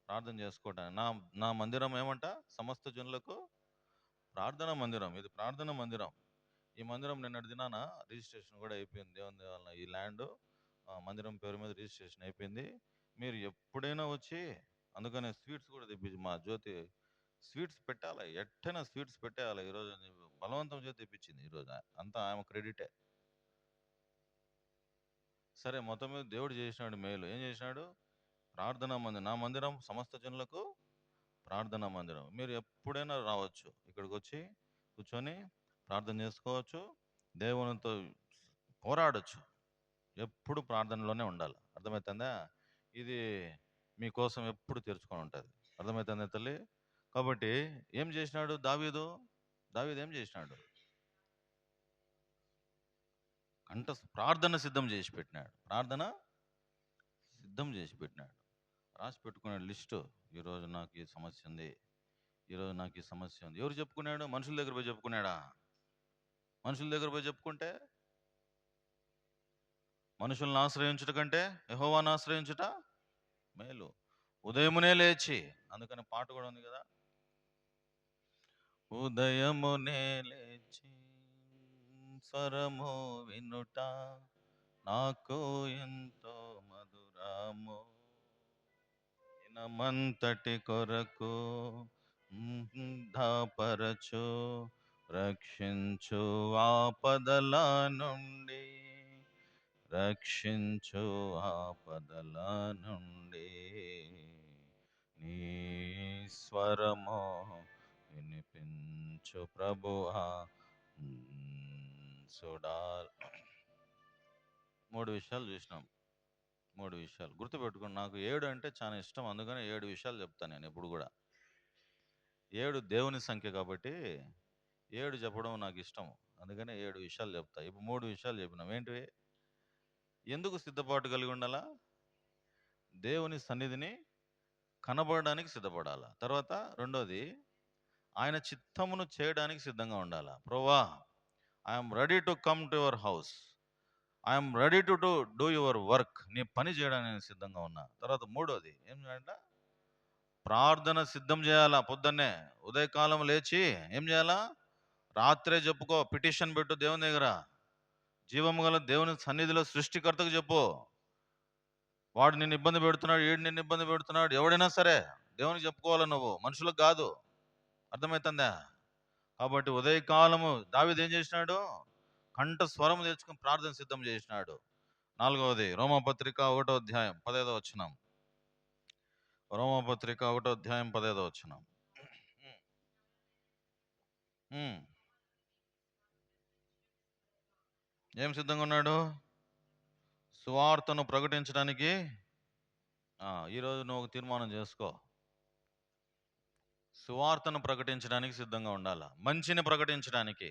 ప్రార్థన చేసుకోవటానికి. నా మందిరం ఏమంట? సమస్త జనులకు ప్రార్థన మందిరం. ఇది ప్రార్థన మందిరం. ఈ మందిరం నిన్నటి దినాన రిజిస్ట్రేషన్ కూడా అయిపోయింది. దేవుని వలన ఈ ల్యాండ్ మందిరం పేరు మీద రిజిస్ట్రేషన్ అయిపోయింది. మీరు ఎప్పుడైనా వచ్చి, అందుకనే స్వీట్స్ కూడా తెప్పించి, మా జ్యోతి స్వీట్స్ పెట్టాలి, ఎట్టైనా స్వీట్స్ పెట్టేయాలి. ఈరోజు బలవంతం చేసి తెప్పించింది. ఈరోజు అంతా ఆమె క్రెడిటే. సరే, మొత్తం మీద దేవుడు చేసినాడు మేలు. ఏం చేసినాడు? ప్రార్థనా మందిరం. నా మందిరం సమస్త జనులకు ప్రార్థనా మందిరం. మీరు ఎప్పుడైనా రావచ్చు, ఇక్కడికి వచ్చి కూర్చొని ప్రార్థన చేసుకోవచ్చు, దేవునితో పోరాడచ్చు. ఎప్పుడు ప్రార్థనలోనే ఉండాలి. అర్థమవుతుందా? ఇది మీకోసం ఎప్పుడు తెరుచుకొని ఉంటుంది. అర్థమవుతుందా తల్లి? కాబట్టి ఏం చేసినాడు దావీదు ఏం చేసినాడు? ప్రార్థన సిద్ధం చేసి పెట్టినాడు. రాసి పెట్టుకున్నాడు లిస్టు. ఈరోజు నాకు ఈ సమస్య ఉంది, ఎవరు చెప్పుకున్నాడు? మనుషుల దగ్గర పోయి చెప్పుకున్నాడా? మనుషుల దగ్గర పోయి చెప్పుకుంటే, మనుషులను ఆశ్రయించుట కంటే యెహోవాను ఆశ్రయించుట మేలు. ఉదయమునే లేచి, అందుకని పాట కూడా ఉంది కదా, ఉదయమునే లేచి స్వరము వినుట నాకు ఎంతో మధురము, దినమంతటి కొరకు దాపరచు, రక్షించు ఆపదల నుండి, నీ స్వరము వినిపించుట కరుణించు ప్రభువా. సుడాల్ 3 విషయాలు చూసినాం. 3 విషయాలు గుర్తుపెట్టుకోండి. నాకు 7 అంటే చాలా ఇష్టం, అందుకని 7 విషయాలు చెప్తాను నేను ఎప్పుడు కూడా. 7 దేవుని సంఖ్య కాబట్టి 7 చెప్పడం నాకు ఇష్టం, అందుకని 7 విషయాలు చెప్తా. ఇప్పుడు 3 విషయాలు చెప్పినాం. ఏంటివి? ఎందుకు సిద్ధపాటు కలిగి ఉండాలా? దేవుని సన్నిధిని కనబడడానికి సిద్ధపడాలా. తర్వాత రెండోది, ఆయన చిత్తమును చేయడానికి సిద్ధంగా ఉండాలా. ప్రభువా, I'm ready to come to your house, I'm ready to do your work. నీ పని చేయడానికి నేను సిద్ధంగా ఉన్నా. తర్వాత మూడోది ఏం చేయాలంట? ప్రార్థన సిద్ధం చేయాలా. పొద్దున్నే ఉదయకాలం లేచి ఏం చేయాలా? రాత్రే చెప్పుకో, పిటిషన్ పెట్టు దేవుని దగ్గర. జీవము గల దేవుని సన్నిధిలో సృష్టికర్తకు చెప్పు. వాడు నిన్ను ఇబ్బంది పెడుతున్నాడు, ఈడు నిన్ను ఇబ్బంది పెడుతున్నాడు, ఎవడైనా సరే దేవునికి చెప్పుకోవాలి నువ్వు, మనుషులకు కాదు. అర్థమవుతుందా? కాబట్టి ఉదయకాలము దావీదు ఏం చేసినాడు? కంఠ స్వరం తెచ్చుకుని ప్రార్థన సిద్ధం చేసినాడు. నాలుగవది, రోమపత్రిక 1వ అధ్యాయం 15వ వచనం. రోమపత్రిక 1వ అధ్యాయం 15వ వచనం. ఏం సిద్ధంగా ఉన్నాడు? సువార్తను ప్రకటించడానికి. ఈరోజు నువ్వు ఒక తీర్మానం చేసుకో, సువార్తను ప్రకటించడానికి సిద్ధంగా ఉండాలా. మంచిని ప్రకటించడానికి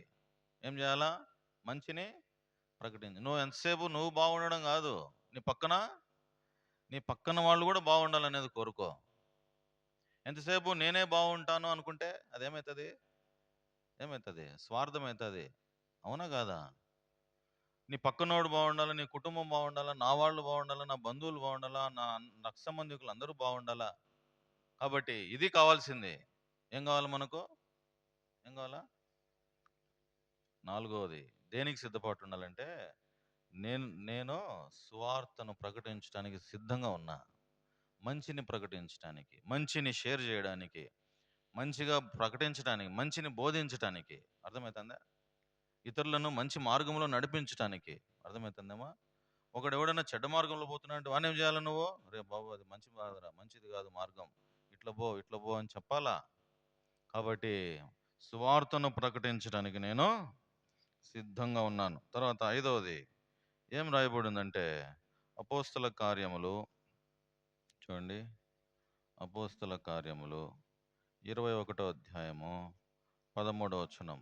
ఏం చేయాలా? మంచిని ప్రకటించి. నువ్వు ఎంతసేపు నువ్వు బాగుండడం కాదు, నీ పక్కన వాళ్ళు కూడా బాగుండాలనేది కోరుకో. ఎంతసేపు నేనే బాగుంటాను అనుకుంటే అదేమవుతుంది? ఏమవుతుంది? స్వార్థం అవుతుంది. అవునా కాదా? నీ పక్కనోడు బాగుండాలా, నీ కుటుంబం బాగుండాలా, నా వాళ్ళు బాగుండాలా, నా బంధువులు బాగుండాలా, నా రక్త సంబంధికులు అందరూ బాగుండాలా. కాబట్టి ఇది కావాల్సింది. ఏం కావాలి మనకు? ఏం కావాలా? నాలుగవది, దేనికి సిద్ధపాటు ఉండాలంటే, నేను సువార్తను ప్రకటించడానికి సిద్ధంగా ఉన్నా. మంచిని ప్రకటించడానికి, మంచిని షేర్ చేయడానికి, మంచిగా ప్రకటించడానికి, మంచిని బోధించడానికి. అర్థమవుతుందా? ఇతరులను మంచి మార్గంలో నడిపించడానికి. అర్థమవుతుందేమా? ఒకడు ఎవడైనా చెడ్డ మార్గంలో పోతున్నాడు, వాడిని ఏం చేయాలి నువ్వు? రే బాబు, అది మంచిది కాదు మార్గం, ఇట్లా పో అని చెప్పాలా. కాబట్టి సువార్తను ప్రకటించడానికి నేను సిద్ధంగా ఉన్నాను. తర్వాత ఐదవది ఏం రాయబడిందంటే, అపోస్తల కార్యములు చూడండి, అపోస్తల కార్యములు 21వ అధ్యాయము 13వ వచనం.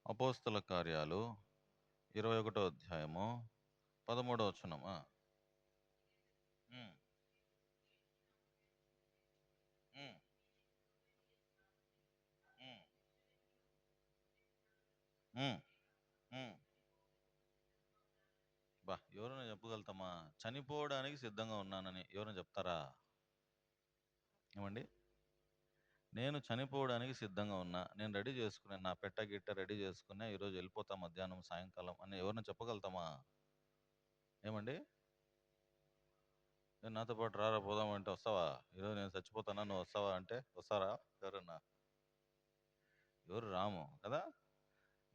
అపోస్తల కార్యాలు 21వ అధ్యాయము 13వ వచనం. ఉమ్, ఉమ్, ఉమ్, ఉమ్, ఉమ్. ఎవరైనా చెప్పగలుగుతామా? చనిపోవడానికి సిద్ధంగా ఉన్నానని ఎవరైనా చెప్తారా? ఏమండి? నేను చనిపోవడానికి సిద్ధంగా ఉన్నా, నేను రెడీ చేసుకున్నాను, నా గిట్ట రెడీ చేసుకున్నా, ఈరోజు వెళ్ళిపోతా మధ్యాహ్నం సాయంకాలం అని ఎవరైనా చెప్పగలుగుతామా? ఏమండి? నేను నాతో పాటు రారా పోదామంటే వస్తావా? ఈరోజు నేను చచ్చిపోతానా, నువ్వు వస్తావా అంటే వస్తారా ఎవరన్నా? ఎవరు రాము కదా.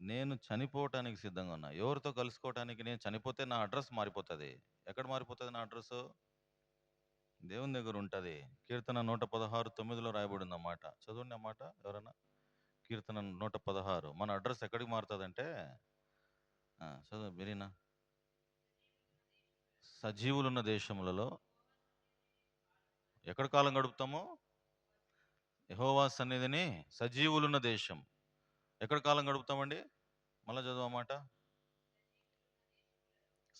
నేను చనిపోవటానికి సిద్ధంగా ఉన్నా. ఎవరితో కలుసుకోవటానికి? నేను చనిపోతే నా అడ్రస్ మారిపోతుంది. ఎక్కడ మారిపోతుంది నా అడ్రస్? దేవుని దగ్గర ఉంటుంది. కీర్తన 116:9లో రాయబడింది అన్నమాట. చదవండి అన్నమాట ఎవరన్నా. కీర్తన 116. మన అడ్రస్ ఎక్కడికి మారుతుందంటే, చదువు మీరేనా. సజీవులున్న దేశములలో ఎక్కడ కాలం గడుపుతాము? యెహోవా సన్నిధిని, సజీవులున్న దేశం. ఎక్కడ కాలం గడుపుతామండి? మళ్ళా చదువు అన్నమాట.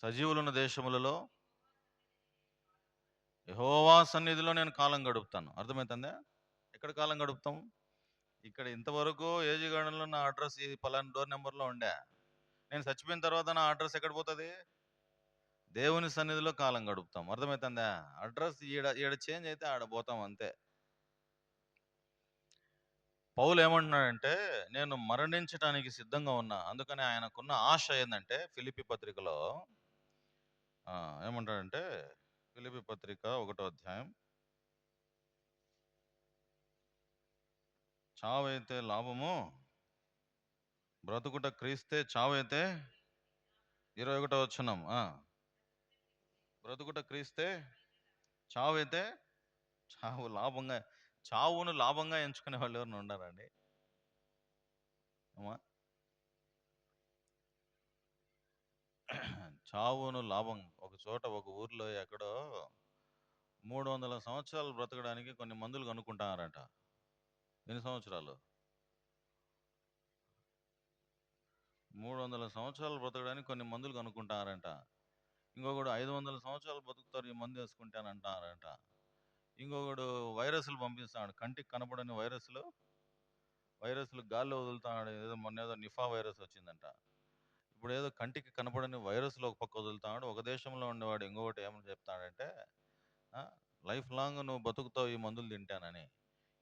సజీవులున్న దేశములలో యెహోవా సన్నిధిలో నేను కాలం గడుపుతాను. అర్థమవుతుందా? ఎక్కడ కాలం గడుపుతాం? ఇక్కడ ఇంతవరకు ఏజీ గార్డెన్లో నా అడ్రస్ ఈ పలానా డోర్ నెంబర్లో ఉండే. నేను చచ్చిపోయిన తర్వాత నా అడ్రస్ ఎక్కడ పోతుంది? దేవుని సన్నిధిలో కాలం గడుపుతాం. అర్థమవుతుందా? అడ్రస్ ఈడ చేంజ్ అయితే ఆడ పోతాం అంతే. పౌలు ఏమంటున్నాడంటే, నేను మరణించడానికి సిద్ధంగా ఉన్నా. అందుకని ఆయనకున్న ఆశ ఏంటంటే, ఫిలిప్పీ పత్రికలో ఏమంటాడంటే, ఫిలిప్పీ పత్రిక 1వ అధ్యాయం, చావైతే లాభము, బ్రతుకుట క్రీస్తే, చావైతే 21వ వచనం. బ్రతుకుట క్రీస్తే, చావైతే చావును లాభంగా ఎంచుకునే వాళ్ళు ఎవరైనా ఉండారండి? చావును లాభం. ఒక చోట ఒక ఊర్లో ఎక్కడో 300 సంవత్సరాలు బ్రతకడానికి కొన్ని మందులు కనుక్కుంటారంట. ఎన్ని సంవత్సరాలు? 300 సంవత్సరాలు బ్రతకడానికి కొన్ని మందులు కనుక్కుంటారంట. ఇంకొకడు 500 సంవత్సరాలు బతుకుతారు ఈ మందు వేసుకుంటానంటారంట. ఇంకొకడు వైరస్లు పంపిస్తాడు, కంటికి కనపడని వైరస్లు గాల్లో వదులుతాడు. మొన్న ఏదో నిఫా వైరస్ వచ్చిందంట. ఇప్పుడు ఏదో కంటికి కనపడని వైరస్లు ఒక పక్క వదులుతాడు. ఒక దేశంలో ఉండేవాడు ఇంకొకటి ఏమని చెప్తాడంటే, లైఫ్ లాంగ్ నువ్వు బతుకుతావు ఈ మందులు తింటానని.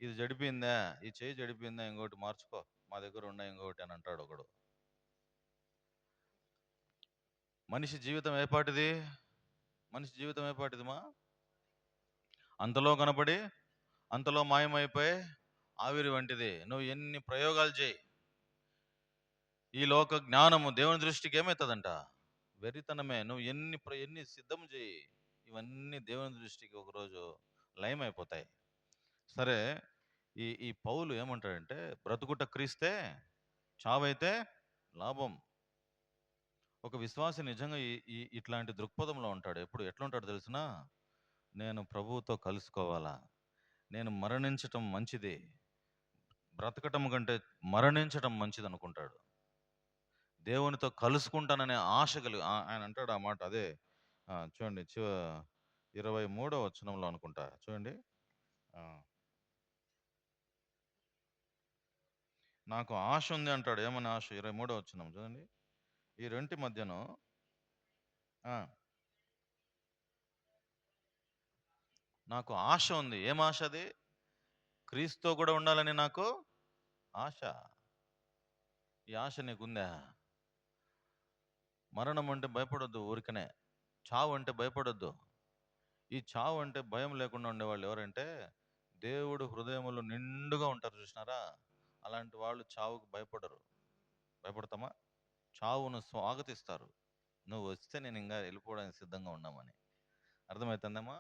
ఇది జడిపోయిందా, ఈ చేయి జడిపోయిందా, ఇంకోటి మార్చుకో, మా దగ్గర ఉన్నాయి ఇంకొకటి అని అంటాడు ఒకడు. మనిషి జీవితం ఏపాటిది? మనిషి జీవితం ఏపాటిదిమా? అంతలో కనపడి అంతలో మాయమైపోయి ఆవిరి వంటిది. నువ్వు ఎన్ని ప్రయోగాలు చేయి, ఈ లోక జ్ఞానము దేవుని దృష్టికి ఏమవుతుందంట? వెరితనమే. నువ్వు ఎన్ని సిద్ధం చేయి, ఇవన్నీ దేవుని దృష్టికి ఒకరోజు లయమైపోతాయి. సరే, ఈ ఈ పౌలు ఏమంటాడంటే, బ్రతుకుట క్రీస్తే, చావైతే లాభం. ఒక విశ్వాసి నిజంగా ఇట్లాంటి దృక్పథంలో ఉంటాడు. ఎప్పుడు ఎట్లుంటాడు తెలిసిన? నేను ప్రభువుతో కలుసుకోవాలా, నేను మరణించటం మంచిది, బ్రతకటం కంటే మరణించటం మంచిది అనుకుంటాడు. దేవునితో కలుసుకుంటాననే ఆశ కలిగి ఆయన అంటాడు ఆ మాట. అదే చూడండి, 23వ వచనంలో అనుకుంటా, చూడండి. నాకు ఆశ ఉంది అంటాడు. ఏమని ఆశ? 23వ వచనం చూడండి. ఈ రెంటి మధ్యను నాకు ఆశ ఉంది. ఏం ఆశ అది? క్రీస్తుతో కూడా ఉండాలని నాకు ఆశ. ఈ ఆశ నీకుందా? మరణం అంటే భయపడొద్దు ఊరికనే. చావు అంటే భయపడొద్దు. ఈ చావు అంటే భయం లేకుండా ఉండేవాళ్ళు ఎవరంటే, దేవుడు హృదయములు నిండుగా ఉంటారు చూసినారా, అలాంటి వాళ్ళు చావుకు భయపడరు. భయపడతామా? చావును స్వాగతిస్తారు. నువ్వు వస్తే నేను ఇంకా వెళ్ళిపోవడానికి సిద్ధంగా ఉన్నామని. అర్థమవుతుందమ్మా?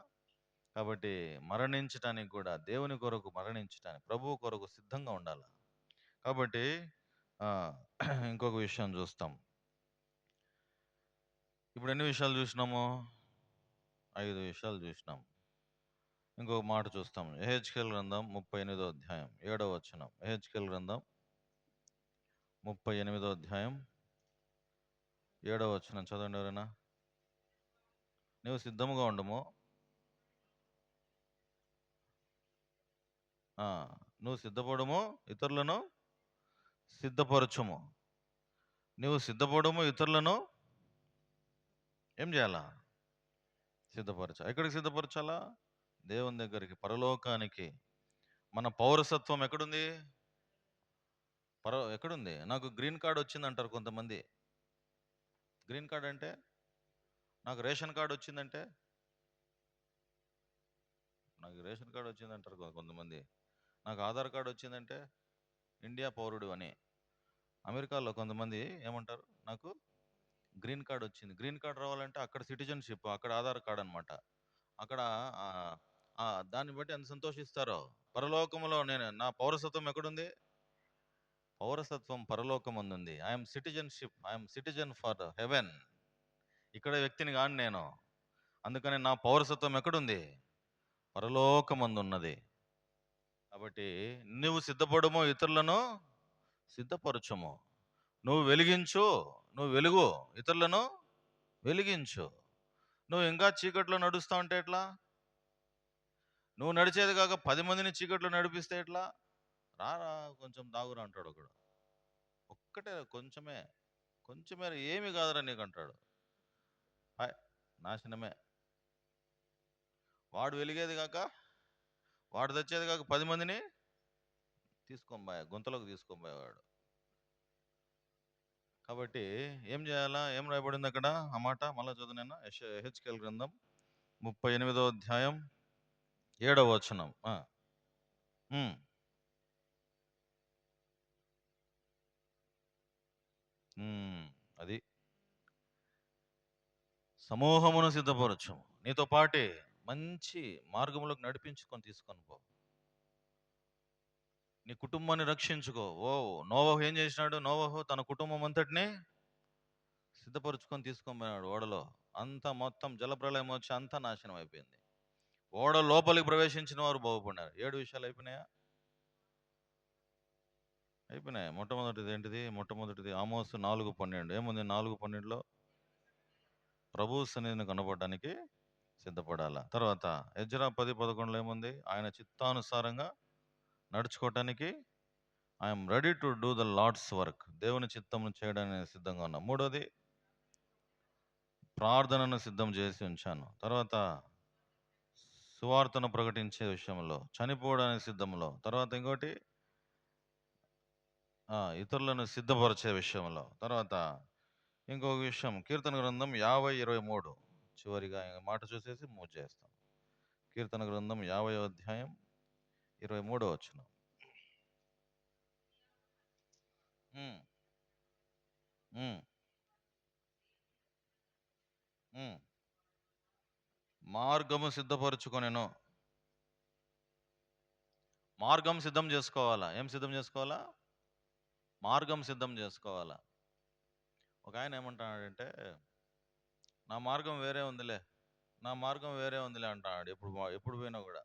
కాబట్టి మరణించటానికి కూడా, దేవుని కొరకు మరణించటానికి, ప్రభువు కొరకు సిద్ధంగా ఉండాలి. కాబట్టి ఇంకొక విషయం చూస్తాం. ఇప్పుడు ఎన్ని విషయాలు చూసినాము? 5 విషయాలు చూసినాం. ఇంకొక మాట చూస్తాం. యెహెజ్కేలు గ్రంథం 38వ అధ్యాయం 7వ వచనం. యెహెజ్కేలు గ్రంథం 38వ అధ్యాయం 7వ వచనం చదవండి ఎవరైనా. నువ్వు సిద్ధముగా ఉండము, నువ్వు సిద్ధపడము, ఇతరులను సిద్ధపరచము. నువ్వు సిద్ధపడము, ఇతరులను ఏం చేయాలా? సిద్ధపరచాలి. ఎక్కడికి సిద్ధపరచాలా? దేవుని దగ్గరికి, పరలోకానికి. మన పౌరసత్వం ఎక్కడుంది? ఎక్కడుంది? నాకు గ్రీన్ కార్డ్ వచ్చింది అంటారు కొంతమంది. గ్రీన్ కార్డ్ అంటే, నాకు రేషన్ కార్డు వచ్చిందంటే, నాకు రేషన్ కార్డు వచ్చిందంటారు కొంతమంది. నాకు ఆధార్ కార్డు వచ్చిందంటే ఇండియా పౌరుడు అని. అమెరికాలో కొంతమంది ఏమంటారు, నాకు గ్రీన్ కార్డ్ వచ్చింది. గ్రీన్ కార్డ్ రావాలంటే అక్కడ సిటిజన్షిప్, అక్కడ ఆధార్ కార్డ్ అనమాట. అక్కడ దాన్ని బట్టి ఎంత సంతోషిస్తారో. పరలోకములో నా పౌరసత్వం ఎక్కడుంది? పౌరసత్వం పరలోకం ఉంది. I'm citizen for haven. ఇక్కడ వ్యక్తిని కాను నేను. అందుకని నా పౌరసత్వం ఎక్కడుంది? పరలోకమందున్నది. కాబట్టి నువ్వు సిద్ధపడము, ఇతరులను సిద్ధపరచము. నువ్వు వెలిగించు, నువ్వు వెలుగు, ఇతరులను వెలిగించు. నువ్వు ఇంకా చీకట్లో నడుస్తా ఉంటే ఎట్లా? నువ్వు నడిచేది కాక 10 మందిని చీకట్లో నడిపిస్తే ఎట్లా? రారా కొంచెం దాగురా అంటాడు ఒకడు. ఒక్కటే కొంచెమే ఏమి కాదురా నీకు అంటాడు. నాశనమే. వాడు వెలిగేది కాక, వాడు తెచ్చేది కాక 10 మందిని గుంతలోకి తీసుకోబోయేవాడు. కాబట్టి ఏం చేయాలా? ఏం రాయబడింది అక్కడ? ఆ మాట మళ్ళా చదువునైనా. యెహెజ్కేలు గ్రంథం 38వ అధ్యాయం 7వ వచనం. అది సమూహమును సిద్ధపరచు, నీతో పాటే మంచి మార్గంలోకి నడిపించుకొని తీసుకొని పో. నీ కుటుంబాన్ని రక్షించుకో. నోవహు ఏం చేసినాడు? నోవహు తన కుటుంబం అంతటిని సిద్ధపరుచుకొని తీసుకొని పోయినాడు ఓడలో. అంతా మొత్తం జలప్రలయం వచ్చి అంతా నాశనం అయిపోయింది. ఓడ లోపలికి ప్రవేశించిన వారు బాగుపడినారు. 7 విషయాలు అయిపోయినాయా? అయిపోయినాయి. మొట్టమొదటిది ఏంటిది? మొట్టమొదటిది ఆమోసు 4:12. ఏముంది 4:12లో? ప్రభు సన్నిధిని కనపడడానికి సిద్ధపడాలా. తర్వాత ఎజ్రా 10:11లో ఏముంది? ఆయన చిత్తానుసారంగా నడుచుకోవటానికి I'm ready to do the Lord's work. దేవుని చిత్తమును చేయడానికి సిద్ధంగా ఉన్నా. మూడోది ప్రార్థనను సిద్ధం చేసి ఉంచాను. తర్వాత సువార్తను ప్రకటించే విషయంలో, చనిపోవడానికి సిద్ధంలో. తర్వాత ఇంకోటి ఇతరులను సిద్ధపరిచే విషయంలో. తర్వాత ఇంకొక విషయం కీర్తన గ్రంథం 50:23. చివరిగా మాట చూసేసి మూవ్ చేస్తాం. కీర్తన గ్రంథం 50వ అధ్యాయం 23వ వచనం. ఉమ్, ఉమ్, ఉమ్. మార్గము సిద్ధపరచుకొనెను. మార్గం సిద్ధం చేసుకోవాలా. ఏం సిద్ధం చేసుకోవాలా? మార్గం సిద్ధం చేసుకోవాలా. ఒక ఆయన ఏమంటాడంటే, నా మార్గం వేరే ఉందిలే, నా మార్గం వేరే ఉందిలే అంటాడు. ఎప్పుడు పోయినా కూడా.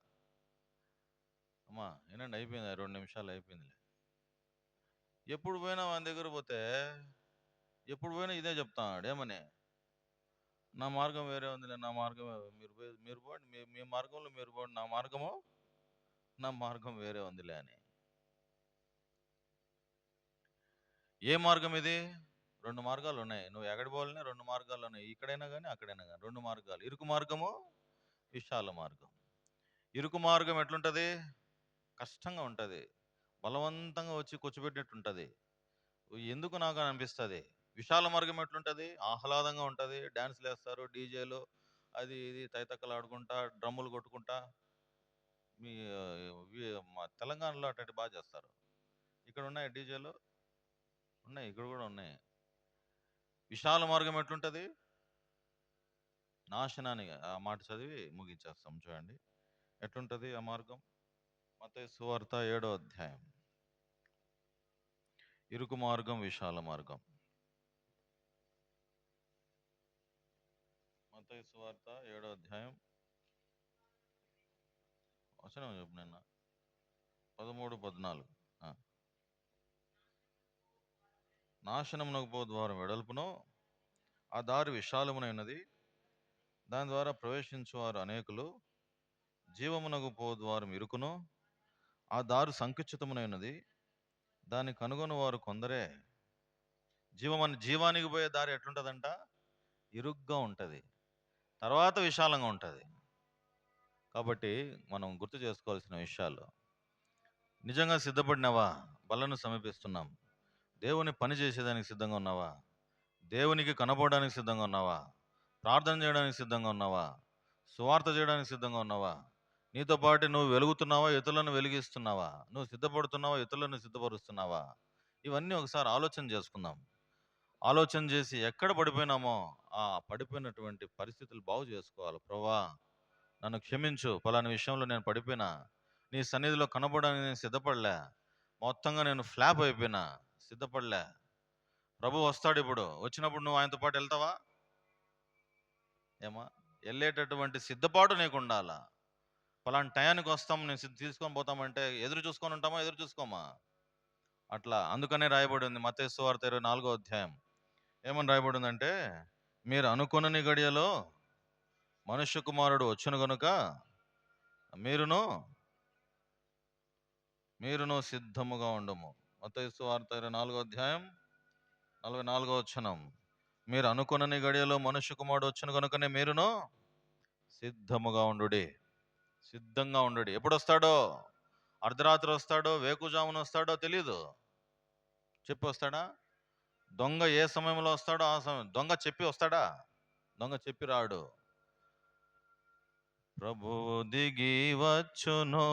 అమ్మా ఏనండి, అయిపోయింది 2 నిమిషాలు అయిపోయిందిలే. ఎప్పుడు పోయినా మన దగ్గర పోతే ఎప్పుడు పోయినా ఇదే చెప్తాడు. ఏమని? నా మార్గం వేరే ఉందిలే, నా మార్గం మీరు పోండి, మీ మార్గంలో మీరు పోండి, నా మార్గం వేరే ఉందిలే అని. ఏ మార్గం ఇది? 2 మార్గాలు ఉన్నాయి. నువ్వు ఎక్కడి పోవాలనే 2 మార్గాలు ఉన్నాయి. ఇక్కడైనా కానీ అక్కడైనా కానీ 2 మార్గాలు. ఇరుకు మార్గము, విశాల మార్గం. ఇరుకు మార్గం ఎట్లుంటది? కష్టంగా ఉంటది. బలవంతంగా వచ్చి కూర్చోబెట్టినట్టు ఉంటది. ఎందుకు నాకు అని అనిపిస్తుంది. విశాల మార్గం ఎట్లుంటది? ఆహ్లాదంగా ఉంటది. డాన్స్లు వేస్తారు, డీజేలు, అది ఇది తైతక్కలు ఆడుకుంటా, డ్రమ్ములు కొట్టుకుంటా. మీ మా తెలంగాణలో అటు బాగా చేస్తారు. ఇక్కడ ఉన్నాయి డీజేలు, ఉన్నాయి, ఇక్కడ కూడా ఉన్నాయి. విశాల మార్గం ఎట్లుంటది? నాశనానికి. ఆ మాట చదివి ముగించేస్తాం. చూడండి ఎట్లుంటది ఆ మార్గం. మత్తయి సువార్త 7వ అధ్యాయం. ఇరుకు మార్గం, విశాల మార్గం. మత్తయి సువార్త 7వ అధ్యాయం వచనం చెప్పు నిన్న 13, 14. నాశనమునకు పో ద్వారం వెడల్పును, ఆ దారి విశాలమునైనది, దాని ద్వారా ప్రవేశించువారు అనేకులు. జీవమునకు పో ద్వారం ఇరుకును, ఆ దారి సంకుచితమునైనది, దాన్ని కనుగొని వారు కొందరే. జీవానికి పోయే దారి ఎట్లుంటదంట? ఇరుగ్గా ఉంటది, తర్వాత విశాలంగా ఉంటది. కాబట్టి మనం గుర్తు చేసుకోవాల్సిన విషయాలు. నిజంగా సిద్ధపడినావా? బలను సమీపిస్తున్నాం. దేవుని పని చేసేదానికి సిద్ధంగా ఉన్నావా? దేవునికి కనపడడానికి సిద్ధంగా ఉన్నావా? ప్రార్థన చేయడానికి సిద్ధంగా ఉన్నావా? సువార్త చేయడానికి సిద్ధంగా ఉన్నావా? నీతో పాటు నువ్వు వెలుగుతున్నావా? ఇతరులను వెలిగిస్తున్నావా? నువ్వు సిద్ధపడుతున్నావా? ఇతరులను సిద్ధపరుస్తున్నావా? ఇవన్నీ ఒకసారి ఆలోచన చేసుకుందాం. ఆలోచన చేసి ఎక్కడ పడిపోయినామో ఆ పడిపోయినటువంటి పరిస్థితులు బాగు చేసుకోవాలి. ప్రభువా నన్ను క్షమించు, పలానా విషయంలో నేను పడిపోయినా, నీ సన్నిధిలో కనపడడానికి నేను సిద్ధపడలే, మొత్తంగా నేను ఫ్లాప్ అయిపోయినా, సిద్ధపడలే. ప్రభు వస్తాడు. ఇప్పుడు వచ్చినప్పుడు నువ్వు ఆయనతో పాటు వెళ్తావా? ఏమా వెళ్ళేటటువంటి సిద్ధపాటు నీకు ఉండాలా. పలానా టయానికి వస్తాం, నేను తీసుకొని పోతామంటే ఎదురు చూసుకొని ఉంటామా? ఎదురు చూసుకోమా? అట్లా. అందుకనే రాయబడి ఉంది మత్తయి సువార్త 24వ అధ్యాయం. ఏమని రాయబడి ఉందంటే, మీరు అనుకునని గడియలో మనుష్య కుమారుడు వచ్చును గనుక మీరును సిద్ధముగా ఉండము. మత్తయి సువార్త 24వ అధ్యాయం 44వ వచనం. మీరు అనుకునని గడియలో మనుష్య కుమారుడు వచ్చును కనుకనే మీరును సిద్ధముగా ఉండుడి. సిద్ధంగా ఉండుడి. ఎప్పుడు వస్తాడో? అర్ధరాత్రి వస్తాడో, వేకుజామున వస్తాడో తెలీదు. చెప్పి వస్తాడా? దొంగ ఏ సమయంలో వస్తాడో ఆ సమయం. దొంగ చెప్పి వస్తాడా? దొంగ చెప్పి రాడు. ప్రభువు దిగి వచ్చును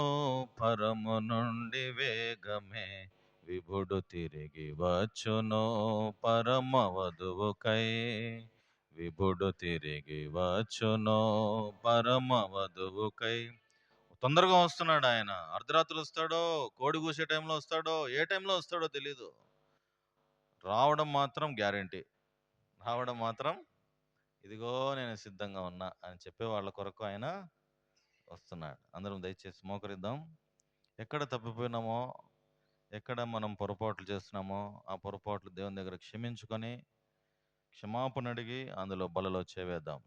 పరము నుండి వేగమే, విభుడు తిరిగి వచ్చును పరమ వధువుకై. విభుడు తిరిగి వచ్చును పరమ వధువుకై. తొందరగా వస్తున్నాడు ఆయన. అర్ధరాత్రి వస్తాడో, కోడి కూసే టైంలో వస్తాడో, ఏ టైంలో వస్తాడో తెలీదు. రావడం మాత్రం గ్యారెంటీ. రావడం మాత్రం ఇదిగో నేను సిద్ధంగా ఉన్నా అని చెప్పే వాళ్ళ కొరకు ఆయన వస్తున్నాడు. అందరం దయచేసి మోకరిద్దాం. ఎక్కడ తప్పిపోయినామో, ఎక్కడ మనం పొరపాట్లు చేస్తున్నామో ఆ పొరపాట్లు దేవుని దగ్గర క్షమించుకొని క్షమాపణ అడిగి అందులో బలలో చేవేద్దాం.